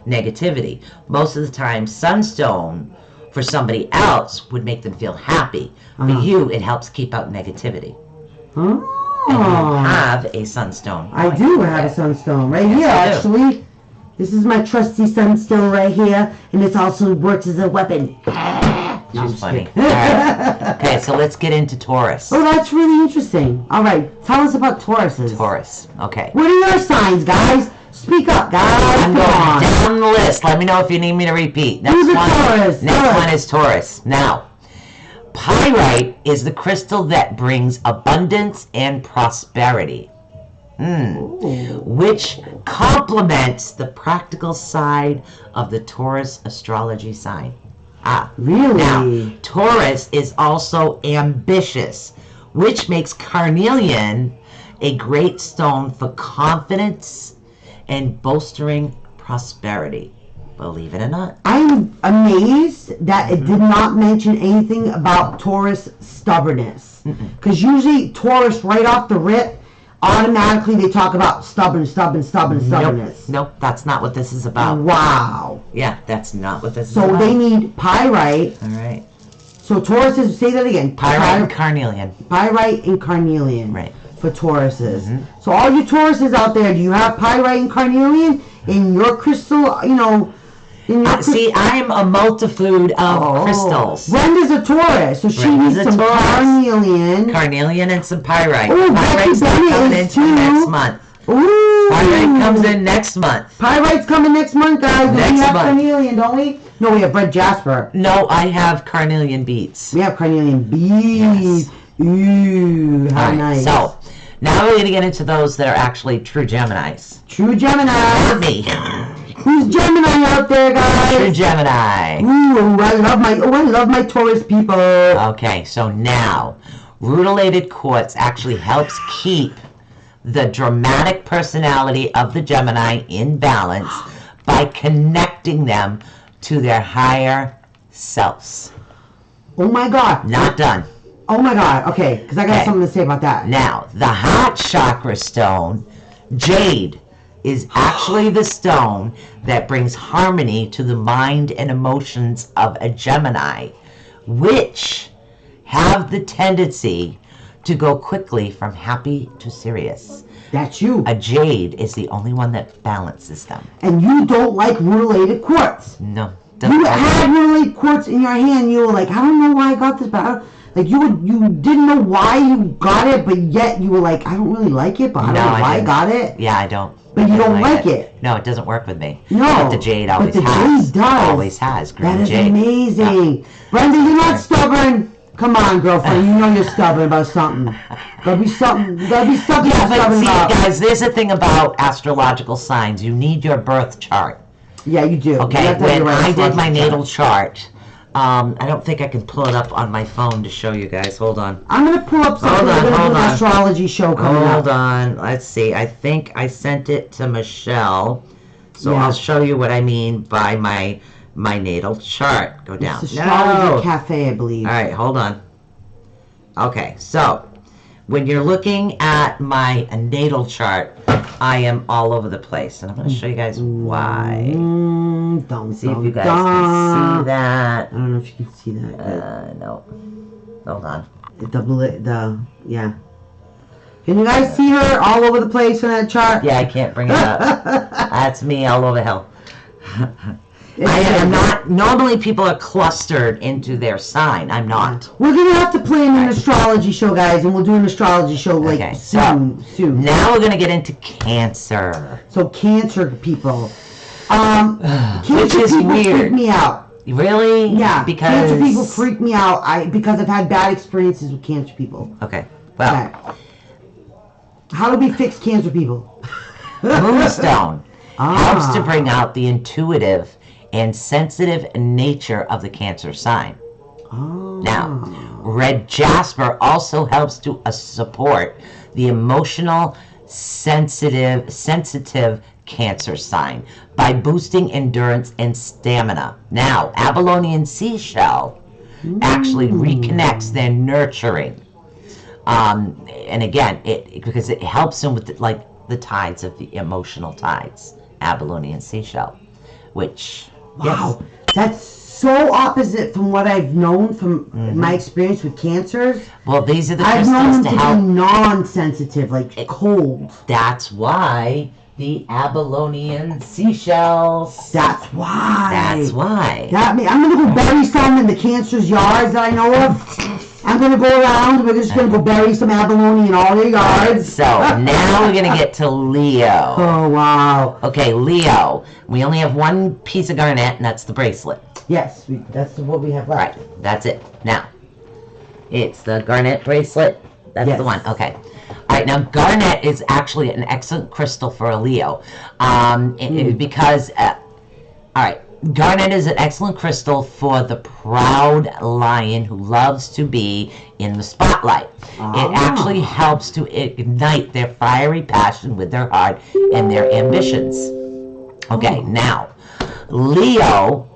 negativity. Most of the time, sunstone for somebody else would make them feel happy. For you, it helps keep out negativity. And you Oh, have a sunstone. I do have a sunstone right here, you do. actually. This is my trusty sunstone right here, and it also works as a weapon. No, I'm She's just funny. kidding. All right. Okay, so let's get into Taurus. Oh, that's really interesting. All right, tell us about Tauruses. Taurus. Okay. What are your signs, guys? Speak up, guys. I'm Come on. going down the list. Let me know if you need me to repeat. Next Who's a one. Taurus? Next Taurus. one is Taurus. Now, pyrite is the crystal that brings abundance and prosperity, which complements the practical side of the Taurus astrology sign. Really? Now, Taurus is also ambitious, which makes carnelian a great stone for confidence and bolstering prosperity. Believe it or not. I'm amazed that it did not mention anything about Taurus stubbornness. Because usually Taurus, right off the rip, automatically they talk about stubbornness. Nope, that's not what this is about. Wow. Yeah, that's not what this is So about. they need pyrite. All right. So Taurus is, say that again. Pyrite and carnelian. Pyrite and carnelian. Right. For Tauruses. So all you Tauruses out there, do you have pyrite and carnelian in your crystal, in your See, I'm a multitude of crystals. Brenda's a Taurus, so she Brenda's needs a some Taurus. carnelian. Carnelian and some pyrite. Oh, Becky Pyrite's Bennett coming is into too. next month. Ooh. Pyrite comes in next month. Pyrite's coming next month, guys. Next we have month. carnelian, don't we? No, we have red jasper. No, I have carnelian beads. We have carnelian beads. Ooh, how All right, nice. so now we're going to get into those that are actually true Geminis. True Gemini. Not me. Who's Gemini out there, True guys? Gemini. Ooh, I love my Taurus people. Okay, so now, rutilated quartz actually helps keep the dramatic personality of the Gemini in balance by connecting them to their higher selves. Oh my God. Not done. Oh my God. Okay, because I got Okay. something to say about that. Now, the heart chakra stone, jade, is actually the stone that brings harmony to the mind and emotions of a Gemini, which have the tendency to go quickly from happy to serious. That's you. A jade is the only one that balances them. And you don't like related quartz. No, You doesn't had related quartz in your hand. You were like, I don't know why I got this, but I don't, like you didn't know why you got it, but yet you were like, I don't really like it, but I don't know why I got it. Yeah, I don't. But you don't like it. No, it doesn't work with me. No, But the jade always but the has. jade does. Always has. Green That is jade. amazing. Brenda, you're not stubborn. Come on, girlfriend. You know you're stubborn about something. Gotta be something. Gotta be something Yeah, you're but stubborn see, about. guys, there's a thing about astrological signs. You need your birth chart. Yeah, you do. You Okay, have to have when your right I did my astrology natal chart, I don't think I can pull it up on my phone to show you guys. Hold on. I'm gonna pull up something. Hold on, We're gonna hold do an on. astrology show coming up. Hold on. Let's see. I think I sent it to Michelle. So Yeah. I'll show you what I mean by my natal chart. Go down. It's Astrology No. Cafe, I believe. All right, hold on. Okay, so when you're looking at my natal chart, I am all over the place, and I'm going to show you guys why. Don't See if you guys can see that. I don't know if you can see that. No. Hold on. Yeah. Can you guys see her all over the place in that chart? Yeah, I can't bring it up. That's me all over hell. I am not. Normally, people are clustered into their sign. I'm not. We're gonna have to plan an astrology show, guys, and we'll do an astrology show like Okay, soon. Now we're gonna get into Cancer. So Cancer people, Cancer Which is people freak weird. me out. Really? Yeah, Because Cancer people freak me out. Because I've had bad experiences with Cancer people. Okay. Well, Okay. How do we fix Cancer people? Moonstone helps to Ah. bring out the intuitive and sensitive nature of the Cancer sign. Oh. Now, red jasper also helps to support the emotional, sensitive Cancer sign by boosting endurance and stamina. Now, Abalonian seashell actually reconnects their nurturing. And again, because it helps them with the tides of the emotional tides. Abalonian seashell, which Wow, that's so opposite from what I've known from my experience with cancers. well, these are the I've known crystals them to to be help. non-sensitive, like cold. That's why the Abalonian seashells. That's why. That's why. I'm gonna go bury some in the cancer's yards that I know of. I'm gonna go around. We're just gonna go bury some abalone in all their yards. So now we're gonna get to Leo. Oh wow. Okay, Leo. We only have one piece of garnet, and that's the bracelet. Yes, that's what we have Right, left. that's it. Now, it's the garnet bracelet. That's Yes. the one. Okay. All right. Now, garnet is actually an excellent crystal for a Leo, because. All right. Garnet is an excellent crystal for the proud lion who loves to be in the spotlight. It actually helps to ignite their fiery passion with their heart and their ambitions. Okay, now, Leo,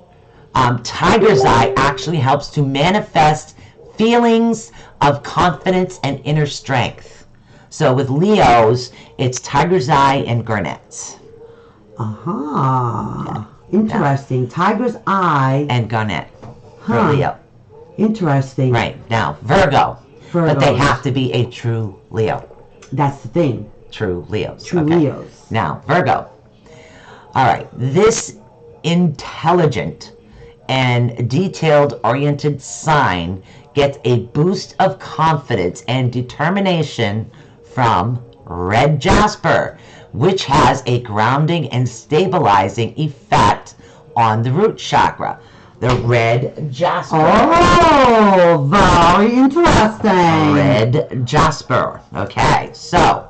Tiger's Eye actually helps to manifest feelings of confidence and inner strength. So with Leos, it's Tiger's Eye and garnets. Interesting. Tiger's eye. And garnet for Huh. Leo. Interesting. Right, now, Virgo. But they Virgos. have to be a true Leo. That's the thing. True Leos. True okay. Leos. Now, Virgo. All right, this intelligent and detailed-oriented sign gets a boost of confidence and determination from red jasper, which has a grounding and stabilizing effect on the root chakra. The red jasper. Oh, very interesting. Red jasper. Okay, so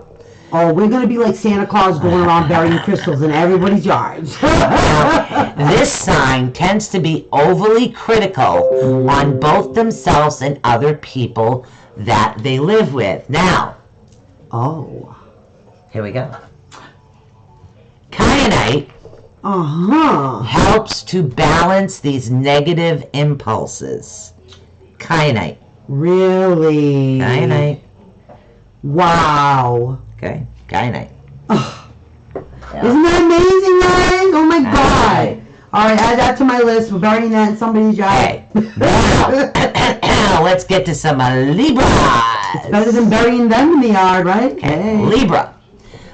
Oh, we're gonna be like Santa Claus going around burying crystals in everybody's yards. now, this sign tends to be overly critical on both themselves and other people that they live with. Now, Oh. here we go. Kyanite helps to balance these negative impulses. Kyanite. Really? Kyanite. Wow. Okay, kyanite. Isn't that amazing, guys? Oh my God. All right, add that to my list. We're burying that in somebody's yard. Okay, now let's get to some Libras. Better than burying them in the yard, right? Okay, Libra.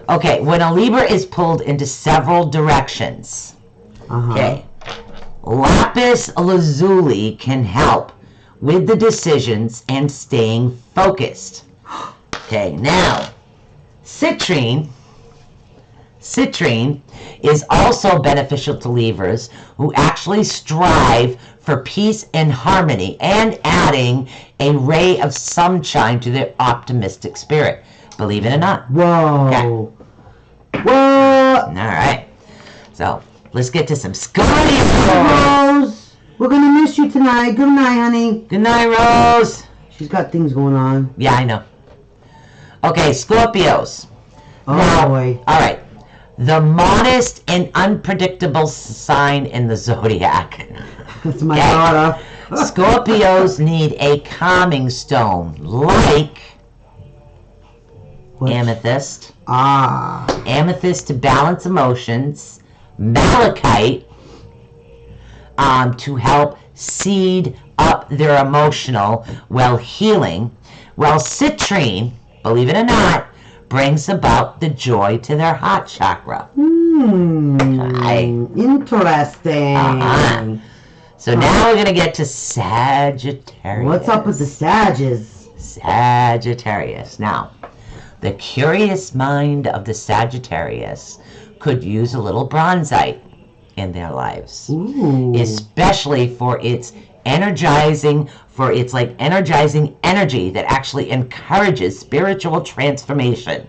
Okay, when a Libra is pulled into several directions, Uh-huh. okay, lapis lazuli can help with the decisions and staying focused. Okay, now, citrine is also beneficial to Libras who actually strive for peace and harmony and adding a ray of sunshine to their optimistic spirit. Believe it or not. Whoa. What? All right. So let's get to some Scorpio. Rose, we're going to miss you tonight. Good night, honey. Good night, Rose. She's got things going on. Yeah, I know. Okay, Scorpios. Oh, Now, boy. all right. The modest and unpredictable sign in the zodiac. That's my Okay. daughter. Scorpios need a calming stone like What? amethyst. Ah. Amethyst to balance emotions. Malachite to help seed up their emotional while healing. While citrine, believe it or not, brings about the joy to their heart chakra. Okay. Interesting. Uh-huh. So now we're going to get to Sagittarius. What's up with the Sages? Sagittarius. Now, the curious mind of the Sagittarius could use a little bronzite in their lives, Ooh. especially for its energizing energy that actually encourages spiritual transformation.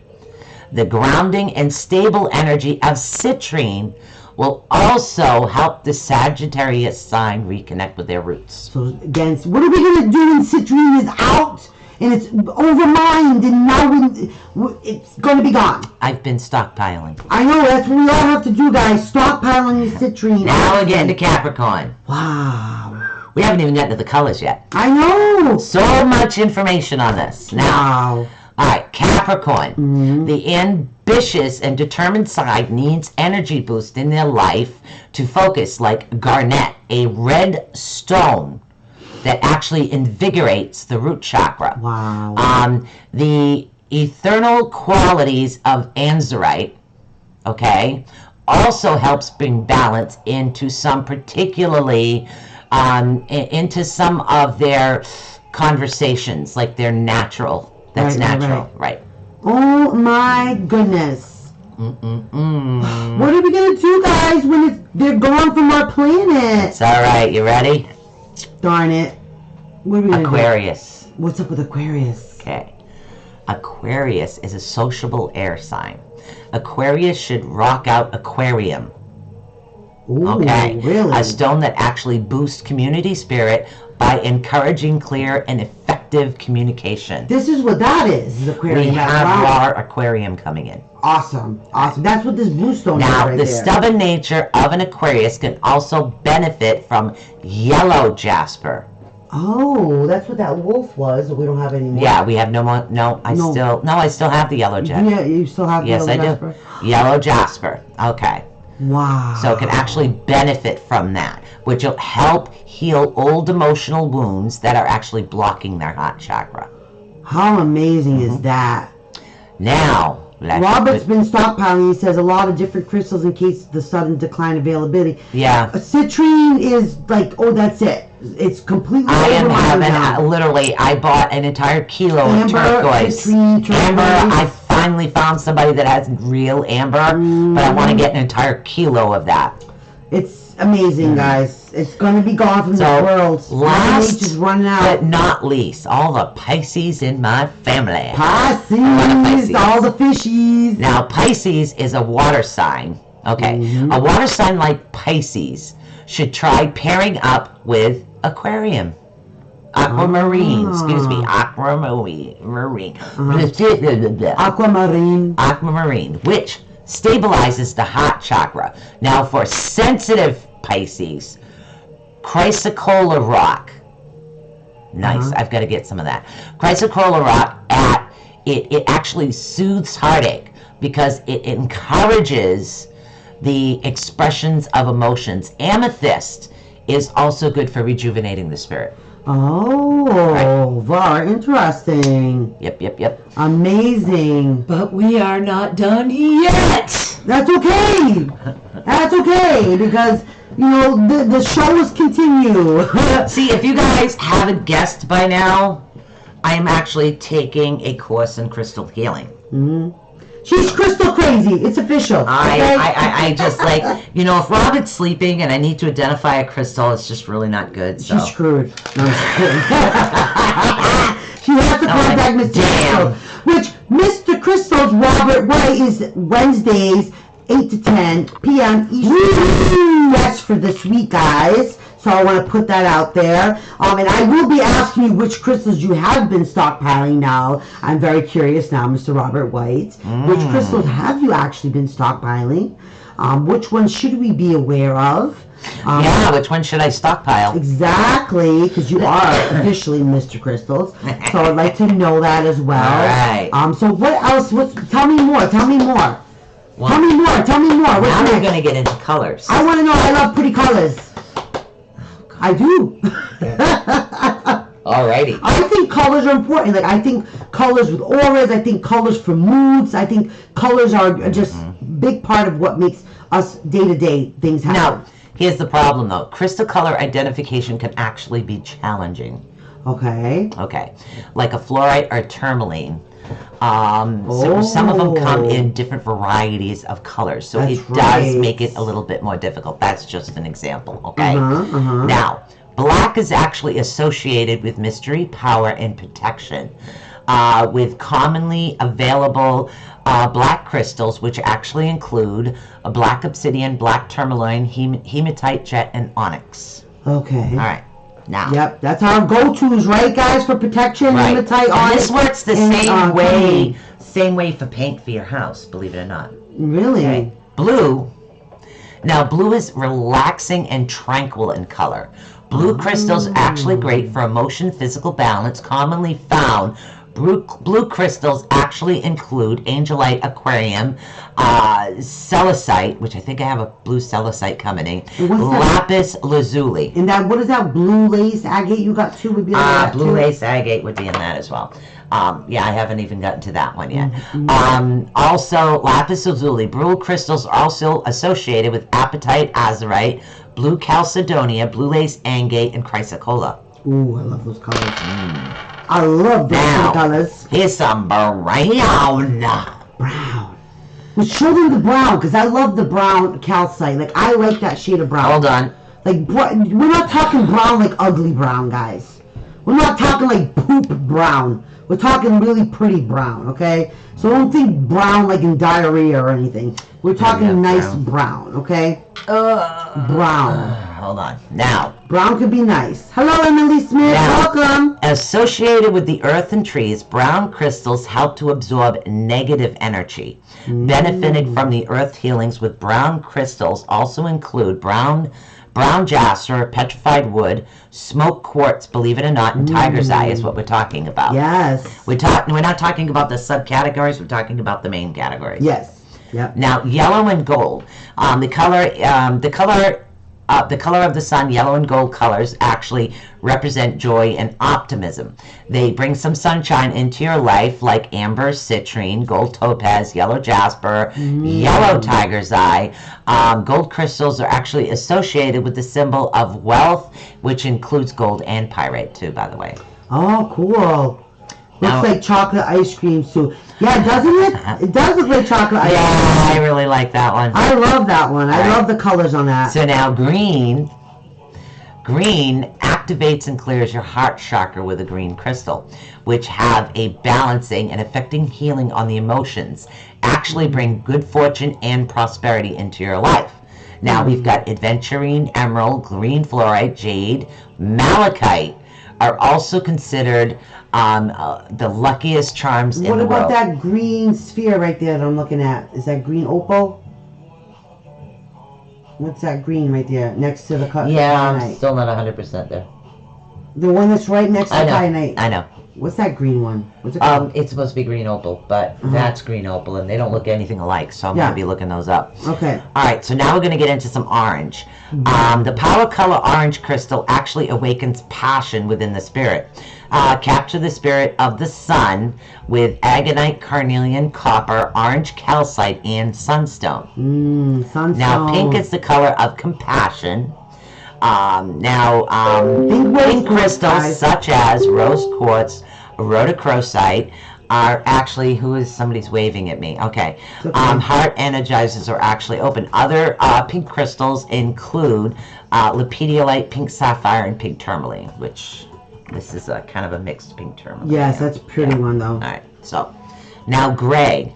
The grounding and stable energy of citrine will also help the Sagittarius sign reconnect with their roots. So again, what are we gonna do when citrine is out and it's overmined and now it's gonna be gone? I've been stockpiling. I know, that's what we all have to do, guys. Stockpiling the citrine. Now we're getting to Capricorn. Wow. We haven't even gotten to the colors yet. I know. So much information on this. Now, Wow. all right, Capricorn. Mhm. The ambitious and determined side needs energy boost in their life to focus like garnet, a red stone that actually invigorates the root chakra. Wow. The eternal qualities of anzurite, okay, also helps bring balance into some particularly into some of their conversations, like they're natural. That's Right, natural, right? Oh my goodness. Mm-mm-mm. What are we gonna do, guys, when they're gone from our planet? It's all right. You ready? Darn it. What are we gonna do? Aquarius. What's up with Aquarius? Okay. Aquarius is a sociable air sign. Aquarius should rock out aquarium. Ooh, Okay. really? A stone that actually boosts community spirit by encouraging clear and effective communication. This is what that is Aquarium. We That's have wow. our aquarium coming in. Awesome. Awesome. That's what this blue stone Now, is right the there. stubborn nature of an Aquarius can also benefit from yellow jasper. Oh, that's what that wolf was that we don't have anymore. Yeah, we have no more. No, I No. still have the yellow jasper. Yeah, you still have Yes, yellow I jasper? do. Yellow jasper. Okay. Wow. So it can actually benefit from that, which will help heal old emotional wounds that are actually blocking their heart chakra. How amazing Mm-hmm. is that? Now, Robert's been stockpiling. He says a lot of different crystals in case of the sudden decline availability. yeah. Citrine is like, oh, that's it. It's completely I am overmined having, now. literally, I bought an entire kilo of Amber, turquoise. citrine, turquoise. Amber, I finally found somebody that has real amber, but I want to get an entire kilo of that. It's amazing, guys. It's going to be gone from So, the world. last Nature's running but out. not least, all the Pisces in my family. Pisces, Pisces. all the fishies. Now, Pisces is a water sign. Okay. Mm-hmm. A water sign like Pisces should try pairing up with Aquarium. Aquamarine, excuse me, aquamarine. Aquamarine. Aquamarine, which stabilizes the heart chakra. Now, for sensitive Pisces, chrysocolla rock Nice. I've got to get some of that. Chrysocolla rock it actually soothes heartache because it encourages the expressions of emotions. Amethyst is also good for rejuvenating the spirit. Oh, very interesting. Yep. Amazing. But we are not done yet. That's okay. That's okay because the shows continue. See, if you guys haven't guessed by now, I am actually taking a course in crystal healing. She's crystal crazy. It's official. Okay? I just like, if Robin's sleeping and I need to identify a crystal, it's just really not good. So. She's screwed. No, I'm just kidding. She has to contact Mr. Crystal. Which Mr. Crystal's Robert White is Wednesdays, 8 to 10 p.m. Eastern. That's for this week, guys. So I want to put that out there. And I will be asking you which crystals you have been stockpiling now. I'm very curious now, Mr. Robert White. Which crystals have you actually been stockpiling? Which ones should we be aware of? Which one should I stockpile? Exactly, because you are officially Mr. Crystals. So I'd like to know that as well. All right. So what else? Tell me more. Tell me more. What? Tell me more. Tell me more. What's Now we're next? going to get into colors. I want to know. I love pretty colors. I do. Alrighty. I think colors are important. Like I think colors with auras. I think colors for moods. I think colors are just big part of what makes us day-to-day things happen. Now, here's the problem though. Crystal color identification can actually be challenging. Okay. Okay. Like a fluorite or tourmaline. So some of them come in different varieties of colors. So That's it does right. make it a little bit more difficult. That's just an example, okay? Uh-huh. Now, black is actually associated with mystery, power, and protection. With commonly available black crystals, which actually include a black obsidian, black tourmaline, hematite, jet, and onyx. Okay. All right. Now. Yep, that's our go-tos, right, guys, for protection. Right. Hematite, And this works the and, same way for paint for your house, believe it or not. Really? Okay. Blue. Now, blue is relaxing and tranquil in color. Blue crystals are actually great for emotion, physical balance, commonly found. Blue crystals actually include angelite, aquarium, celicite, which I think I have a blue celicite coming in, What's that? lapis lazuli. And that, what is that blue lace agate you got too? Would be under that Blue too? lace agate would be in that as well. Yeah, I haven't even gotten to that one yet. Also, lapis lazuli. Blue crystals are also associated with apatite, azurite, blue chalcedonia, blue lace agate, and chrysocolla. Ooh, I love those colors. I love those Now, colors. here's some brown. Brown. Well, show them the brown, because I love the brown calcite. Like, I like that shade of brown. Hold on. Like, we're not talking brown like ugly brown, guys. We're not talking like poop brown. We're talking really pretty brown, okay? So don't think brown like in diarrhea or anything. We're talking nice brown, okay? Brown. Hold on. Now, Brown could be nice. Hello, Emily Smith. Now- Welcome. associated with the earth and trees, brown crystals help to absorb negative energy. Benefiting from the earth healings with brown crystals also include brown jasper, petrified wood, smoke quartz, believe it or not, and tiger's eye is what we're talking about. Yes. We're not talking about the subcategories, we're talking about the main categories. Yes. Yep. Now, yellow and gold. The color of the sun, yellow and gold colors actually represent joy and optimism. They bring some sunshine into your life, like amber, citrine, gold topaz, yellow jasper, yellow tiger's eye. Gold crystals are actually associated with the symbol of wealth, which includes gold and pyrite too, by the way. Oh, cool. Now- Looks like chocolate ice cream too. Yeah, doesn't it? It does look like chocolate ice cream. Yeah, I really like that one. I love that one. I Right. love the colors on that. So now green activates and clears your heart chakra with a green crystal, which have a balancing and affecting healing on the emotions, actually bring good fortune and prosperity into your life. Now we've got adventurine, emerald, green fluorite, jade, malachite are also considered the luckiest charms in What the about world. that green sphere right there that I'm looking at? Is that green opal? What's that green right there next to the cut? Yeah, I'm Right. still not 100% there. The one that's right next to I know. kyanite. I know. What's that green one? What's it called? It's supposed to be green opal, but that's green opal, and they don't look anything alike. So I'm Yeah. gonna be looking those up. Okay. All right, so now we're going to get into some orange. The power color orange crystal actually awakens passion within the spirit. Capture the spirit of the sun with agonite, carnelian, copper, orange calcite, and sunstone. Sunstone. Now, pink is the color of compassion. Pink Pink quartz, crystals guys. such as rose quartz, rhodochrosite are actually, somebody's waving at me. Okay. okay. Heart energizers are actually open. Other pink crystals include lepidolite, pink sapphire, and pink tourmaline, which this is a kind of a mixed pink tourmaline. Yes, that's a pretty one though. All right. So now gray.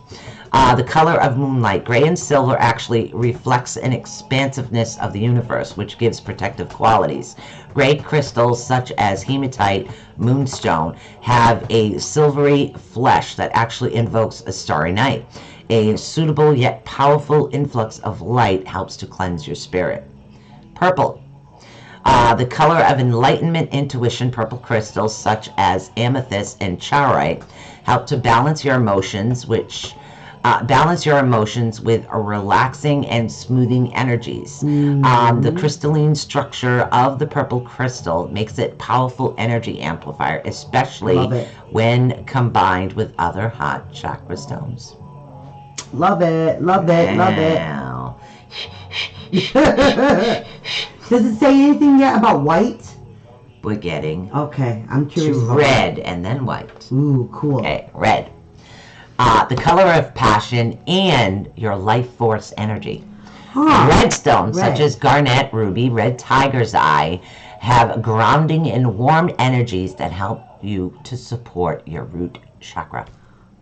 The color of moonlight. Gray and silver actually reflects an expansiveness of the universe, which gives protective qualities. Gray crystals such as hematite, moonstone, have a silvery flesh that actually invokes a starry night. A suitable yet powerful influx of light helps to cleanse your spirit. Purple. The color of enlightenment, intuition. Purple crystals such as amethyst and charoite help to balance your emotions, with a relaxing and smoothing energies. The crystalline structure of the purple crystal makes it powerful energy amplifier, especially when combined with other hot chakra stones. Love it. Love it. Love it. Now, Does it say anything yet about white? we're getting Okay, I'm to curious. about red and then white. Ooh, cool. Okay, red. The color of passion and your life force energy. Red stones such as garnet, ruby, red tiger's eye have grounding and warm energies that help you to support your root chakra.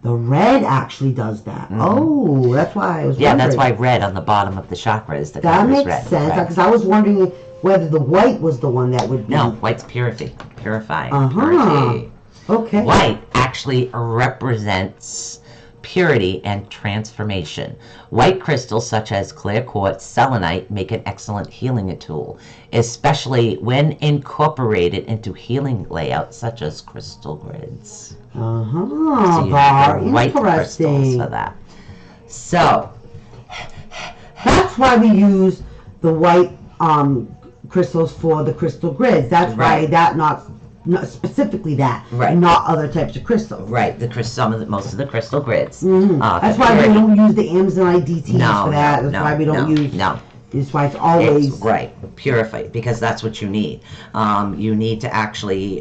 The red actually does that. Oh, that's why I was Yeah, wondering. that's why red on the bottom of the chakra is the That color is makes red. sense, Right. because I was wondering whether the white was the one that would be. No, white's purifying. Uh-huh. Purity. Okay. White actually represents purity and transformation. White crystals such as clear quartz, selenite make an excellent healing tool, especially when incorporated into healing layouts such as crystal grids. So you Very need white crystals interesting. for that. So, That's why we use the white crystals for the crystal grids. That's why Right. that not specifically that, Right. not other types of crystals. right, most of the crystal grids. That's for why we purity. don't use the Amazonite DTs No, for that. no, That's why we don't no, use. no. That's why it's always. It's right, purify, because that's what you need. You need to actually,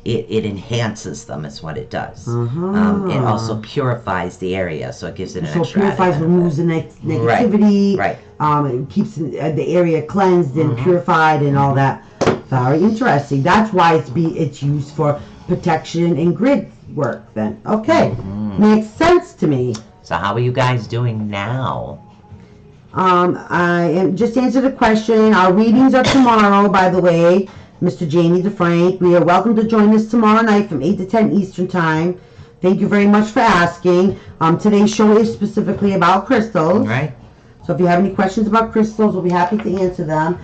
it enhances them, is what it does. It also purifies the area, so it gives it an So extra purifies, added removes the negativity. Right. It keeps the area cleansed and purified and all that. Very interesting. That's why it's used for protection and grid work. Then okay, makes sense to me. So how are you guys doing now? I am just answer the question. Our readings are tomorrow, by the way, Mr. Jamie DeFrank. We are welcome to join us tomorrow night from 8 to 10 Eastern Time. Thank you very much for asking. Today's show is specifically about crystals. Right. So if you have any questions about crystals, we'll be happy to answer them.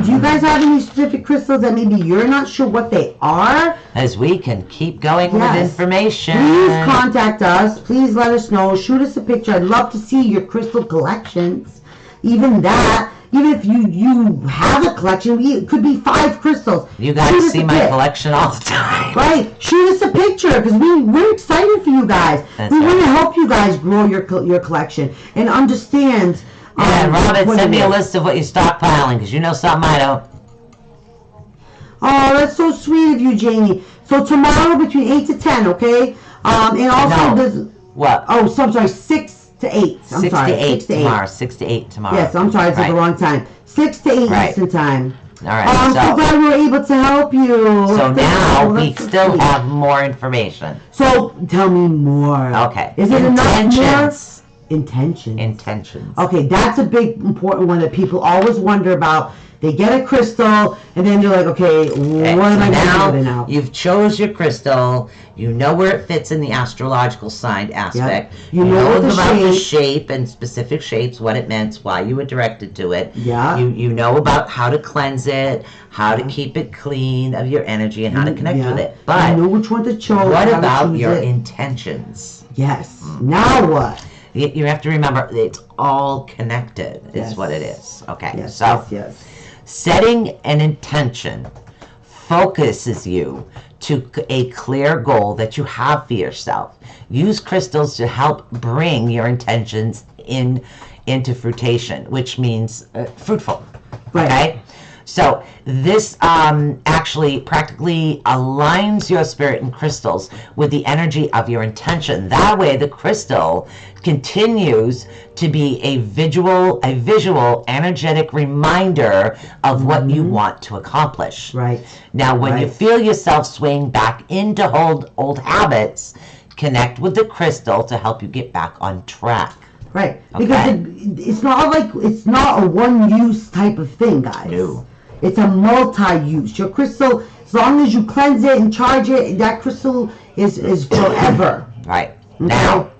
Do you guys have any specific crystals that maybe you're not sure what they are? As we can keep going Yes. with information. Please contact us. Please let us know. Shoot us a picture. I'd love to see your crystal collections. Even that. Even if you have a collection, it could be 5 crystals. You guys Shoot us see a my pic. collection all the time. Right. Shoot us a picture because we're excited for you guys. That's we want to right. help you guys grow your collection and understand. And Robin, what send it me a is. list of what you're stockpiling, because you know something I don't. Oh, that's so sweet of you, Jamie. So tomorrow between 8 to 10, okay? And also No. there's What? oh, so I'm sorry, 6 to 8. I'm 6 sorry, to 8 6 to 8. tomorrow. 6 to 8 tomorrow. Yes, I'm sorry, I said Right. the wrong time. 6 to 8 Right. Eastern time. All right. I'm so so glad we were able to help you. so now Oh, we that's so still sweet. have more information. So tell me more. Okay. Is it enough more? Intentions. Intentions. Intentions. Okay, that's a big important one that people always wonder about. They get a crystal, and then they're like, okay, what am I going to do with it now? You've chose your crystal. You know where it fits in the astrological sign aspect. Yep. You know about the shape and specific shapes, what it meant, why you were directed to it. Yeah. You know about how to cleanse it, how to keep it clean of your energy, and how to connect with it. But you know which one to choose. What about your intentions? Yes. Now what? You have to remember, it's all connected. Is what it is. Okay. Yes. So Yes. setting an intention focuses you to a clear goal that you have for yourself. Use crystals to help bring your intentions into fruition, which means fruitful. Right. Okay? So this actually practically aligns your spirit and crystals with the energy of your intention. That way the crystal continues to be a visual, energetic reminder of what you want to accomplish. Right. Now, when you feel yourself swaying back into old habits, connect with the crystal to help you get back on track. Right. Okay. Because it's not a one-use type of thing, guys. No. It's a multi-use. Your crystal, as long as you cleanse it and charge it, that crystal is forever. Right. Okay? Now,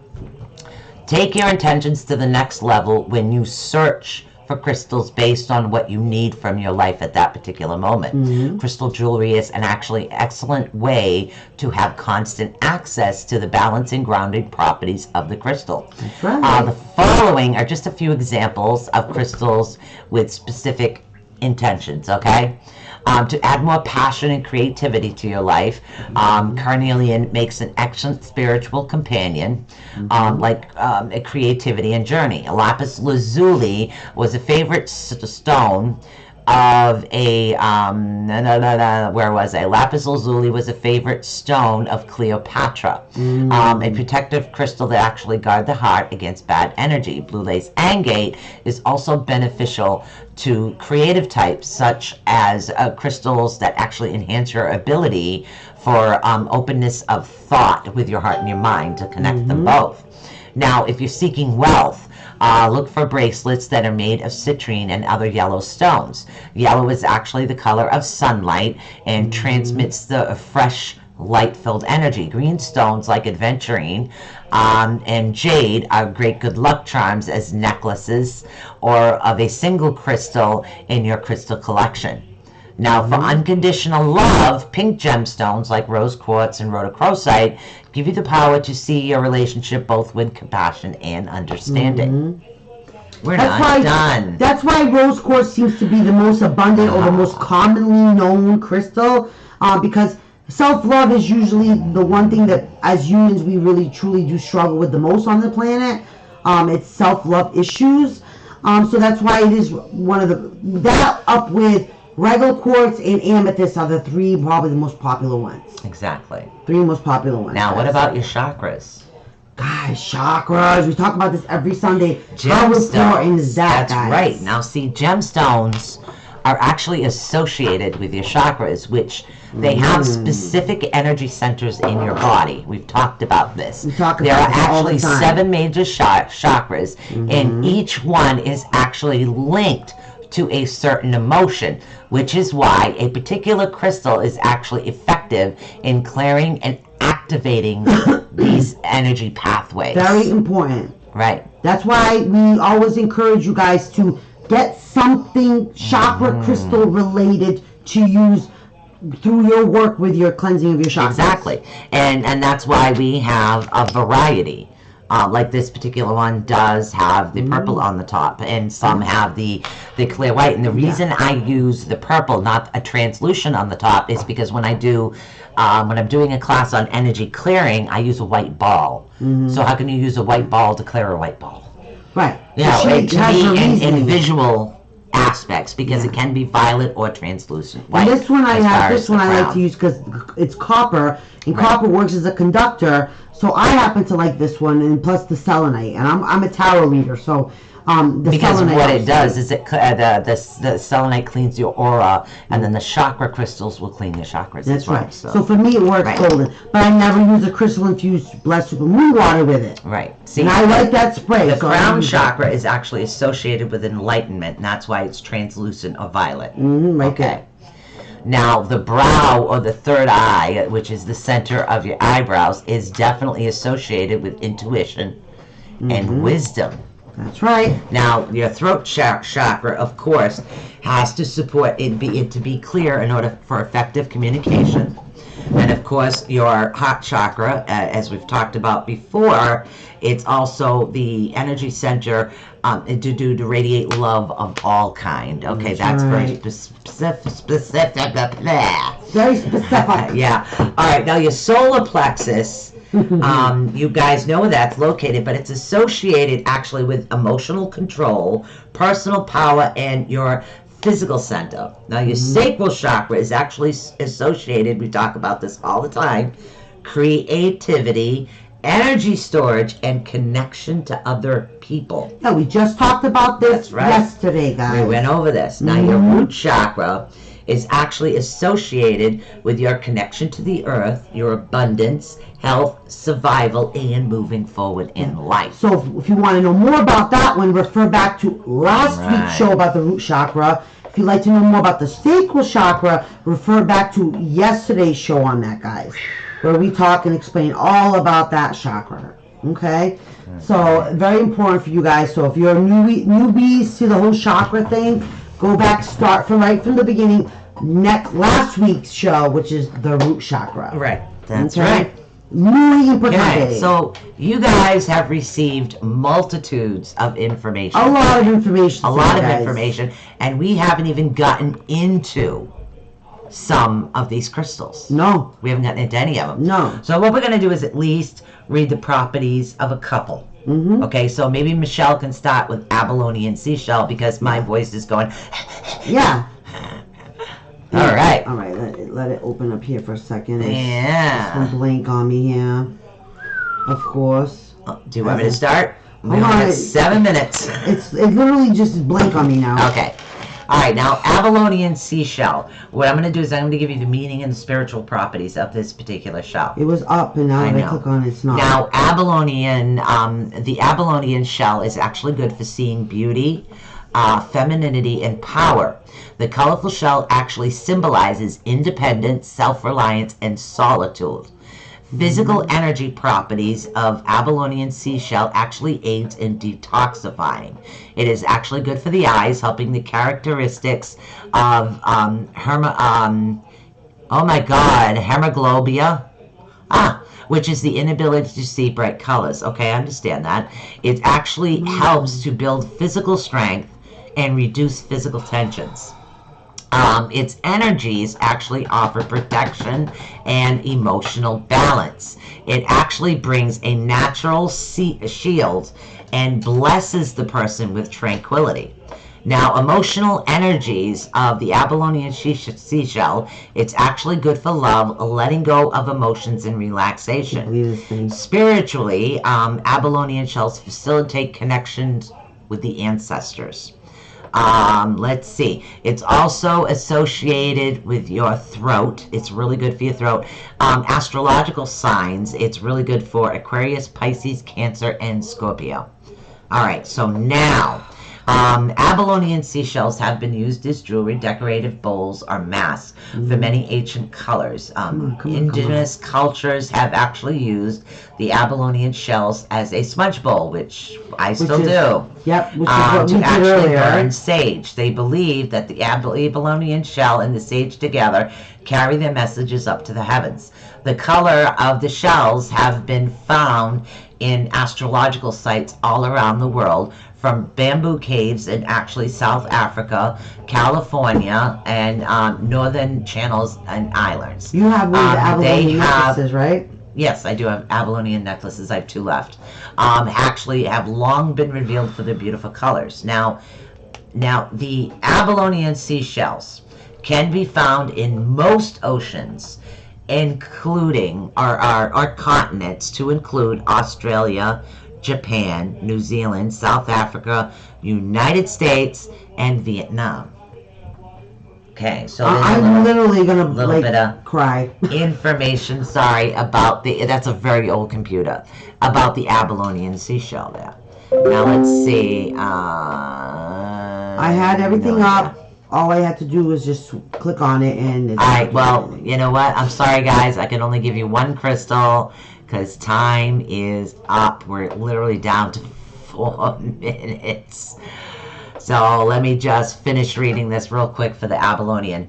take your intentions to the next level when you search for crystals based on what you need from your life at that particular moment. Crystal jewelry is an actually excellent way to have constant access to the balancing grounding properties of the crystal. That's right. The following are just a few examples of crystals with specific intentions, okay? To add more passion and creativity to your life, carnelian makes an excellent spiritual companion, like a creativity and journey. Lapis lazuli was a favorite stone of a where was I? Lapis lazuli was a favorite stone of Cleopatra, a protective crystal that actually guard the heart against bad energy. Blue lace agate is also beneficial to creative types, such as crystals that actually enhance your ability for openness of thought with your heart and your mind to connect them both. Now, if you're seeking wealth, look for bracelets that are made of citrine and other yellow stones. Yellow is actually the color of sunlight and transmits the fresh, light-filled energy. Green stones like aventurine and jade are great good luck charms as necklaces or of a single crystal in your crystal collection. Now, for unconditional love, pink gemstones like rose quartz and rhodochrosite give you the power to see your relationship both with compassion and understanding. We're not done. That's why rose quartz seems to be the most abundant or the most commonly known crystal, because self-love is usually the one thing that, as humans, we really truly do struggle with the most on the planet. It's self-love issues. So that's why it is one of that up with regular quartz and amethyst are the three probably the most popular ones. Exactly. Three most popular ones. Now, what about your chakras? Guys, chakras. We talk about this every Sunday. How Gemstones. important is that, That's guys? right. Now, see, gemstones are actually associated with your chakras, which they have specific energy centers in your body. We've talked about this. We talk There about are this all the actually time. 7 major chakras, and each one is actually linked to a certain emotion, which is why a particular crystal is actually effective in clearing and activating these energy pathways. Very important. Right. That's why we always encourage you guys to get something chakra crystal related to use through your work with your cleansing of your chakras. Exactly. And that's why we have a variety. Like this particular one does have the purple on the top, and some have the clear white. And the reason I use the purple, not a translucent on the top, is because when I do, when I'm doing a class on energy clearing, I use a white ball. So how can you use a white ball to clear a white ball? Right. You know, She to has her me in reasoning. visual aspects, because it can be violet or translucent white. And this one I as have. far This as one the I like crown. to use because it's copper, and Right. copper works as a conductor. So I happen to like this one, and plus the selenite. And I'm a tarot reader, so The Because selenite what it helps does me. is the selenite cleans your aura, and then the chakra crystals will clean your chakras. That's as well, right. So for me, it works Right. golden. But I never use a crystal-infused blessed super moon water with it. right. See, And I like that spray. the so I crown use it. chakra is actually associated with enlightenment, and that's why it's translucent or violet. Right Okay. there. Now, the brow or the third eye, which is the center of your eyebrows, is definitely associated with intuition and wisdom. That's right. Now, your throat chakra, of course, has to support it to be clear in order for effective communication. And of course, your heart chakra, as we've talked about before, it's also the energy center to radiate love of all kind. Okay, that's very right. specific. Very specific. Yeah. All right. Now your solar plexus, you guys know that's located, but it's associated actually with emotional control, personal power, and your physical center. Now your sacral chakra is actually associated, we talk about this all the time, creativity, energy storage, and connection to other people. Yeah, we just talked about this That's right. yesterday, guys. We went over this. Now your root chakra is actually associated with your connection to the earth, your abundance, health, survival, and moving forward in life. So if you want to know more about that one, refer back to last Right. week's show about the root chakra. If you'd like to know more about the sacral chakra, refer back to yesterday's show on that, guys, where we talk and explain all about that chakra. Okay? So very important for you guys. So if you're newbies to the whole chakra thing, go back, start from right from the beginning. Last week's show, which is the root chakra. Right. That's Okay? right. Muy importante. Okay, so you guys have received multitudes of information. A lot of information. A lot of guys. information, and we haven't even gotten into some of these crystals. No. We haven't gotten into any of them. No. So what we're going to do is at least read the properties of a couple. Mm-hmm. Okay, so maybe Michelle can start with Abalone and Seashell because my voice is going. Yeah. All right. All right. Let it open up here for a second. It's Yeah. one blank on me here. Of course. Do you want me to start? We Hold only on. have 7 minutes. It literally just is blank on me now. Okay. All right, now Abalonian seashell. What I'm going to do is I'm going to give you the meaning and the spiritual properties of this particular shell. It was up, and now I if I know. click on it, it's not. Now, the Abalonian shell is actually good for seeing beauty, femininity, and power. The colorful shell actually symbolizes independence, self-reliance, and solitude. Physical energy properties of Abalonian seashell actually aids in detoxifying. It is actually good for the eyes, helping the characteristics of hemoglobia, which is the inability to see bright colors. Okay, I understand that. It actually helps to build physical strength and reduce physical tensions. Its energies actually offer protection and emotional balance. It actually brings a natural shield and blesses the person with tranquility. Now, emotional energies of the Abalonian seashell, it's actually good for love, letting go of emotions, and relaxation. Believe this thing. Spiritually, Abalonian shells facilitate connections with the ancestors. Let's see. It's also associated with your throat. It's really good for your throat. Astrological signs. It's really good for Aquarius, Pisces, Cancer, and Scorpio. All right. So now, Abalonian seashells have been used as jewelry, decorative bowls, or masks for many ancient colors. Indigenous cultures have actually used the Abalonian shells as a smudge bowl, which I still do. Yep, which is what we To did actually earlier. burn sage. They believe that the Abalonian shell and the sage together carry their messages up to the heavens. The color of the shells have been found in astrological sites all around the world, from bamboo caves in actually South Africa, California, and northern channels and islands. You have one of the abalone necklaces, right? Yes, I do have Abalonian necklaces. I have 2 left. Actually have long been revealed for their beautiful colors. Now the Abalonian seashells can be found in most oceans, including our continents, to include Australia, Japan, New Zealand, South Africa, United States, and Vietnam. Okay, so there's a I'm literally gonna little like bit of cry. information, sorry, about that's a very old computer, about the Abyssinian seashell there. Now let's see. I had everything no up. idea. All I had to do was just click on it, and it's Alright, well, you know what? I'm sorry, guys. I can only give you one crystal because time is up. We're literally down to 4 minutes. So let me just finish reading this real quick for the Abyssinian.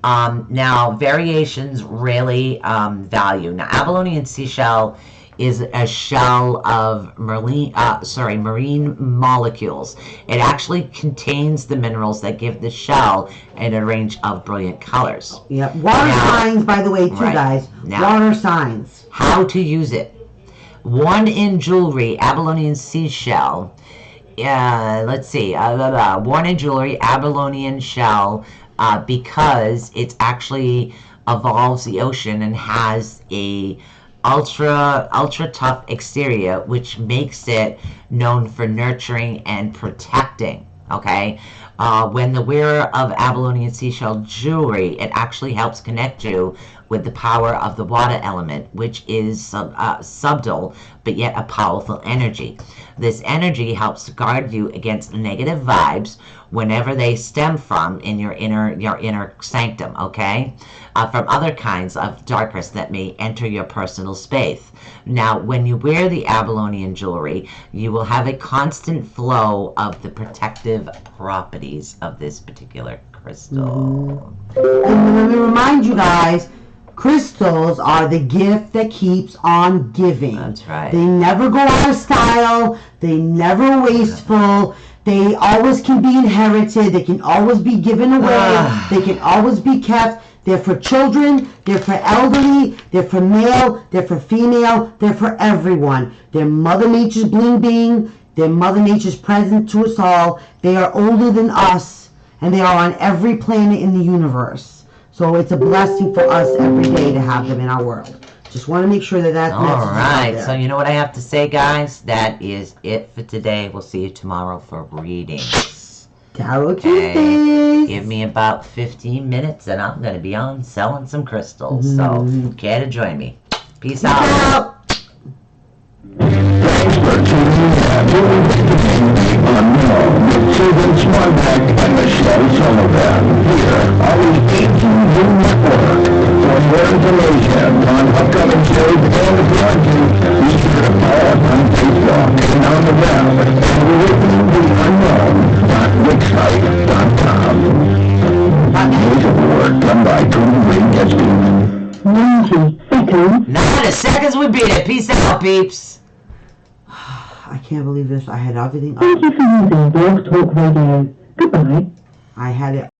Now, variations really value. Now, Abyssinian seashell is a shell of marine molecules. It actually contains the minerals that give the shell in a range of brilliant colors. Yep. Water signs, by the way, too, Right. guys. Now- Water signs. How to use it. Worn in jewelry, Abyssinian seashell. Let's see. Worn in jewelry, Abyssinian shell, because it actually evolves the ocean and has a ultra tough exterior, which makes it known for nurturing and protecting. Okay, when the wearer of Abyssinian seashell jewelry, it actually helps connect you with the power of the water element, which is subtle but yet a powerful energy. This energy helps to guard you against negative vibes whenever they stem from in your inner sanctum, okay? From other kinds of darkness that may enter your personal space. Now, when you wear the Abyssinian jewelry, you will have a constant flow of the protective properties of this particular crystal. And let me remind you guys, crystals are the gift that keeps on giving. That's right. They never go out of style. They never wasteful. They always can be inherited. They can always be given away. They can always be kept. They're for children. They're for elderly. They're for male. They're for female. They're for everyone. They're Mother Nature's bling bling. They're Mother Nature's present to us all. They are older than us, and they are on every planet in the universe. So it's a blessing for us every day to have them in our world. Just want to make sure that that's All right, so you know what I have to say, guys? That is it for today. We'll see you tomorrow for readings. Tarot Okay. Tuesdays. Give me about 15 minutes and I'm going to be on selling some crystals. So, care to join me? Peace out. Out. Thanks for tuning in to Unknown with Susan Swanbeck and Michelle Sullivan here on the ATV Network. For more information on upcoming shows and broadcasts, be sure to follow us on Facebook and on the web at withinunknown.wixsite.com. News award done by Tony Ring Eskin. 90 seconds. 90 seconds we beat it. Peace out, peeps. I can't believe this. I had everything Thank up. you for using Blog Talk Radio. Goodbye. I had it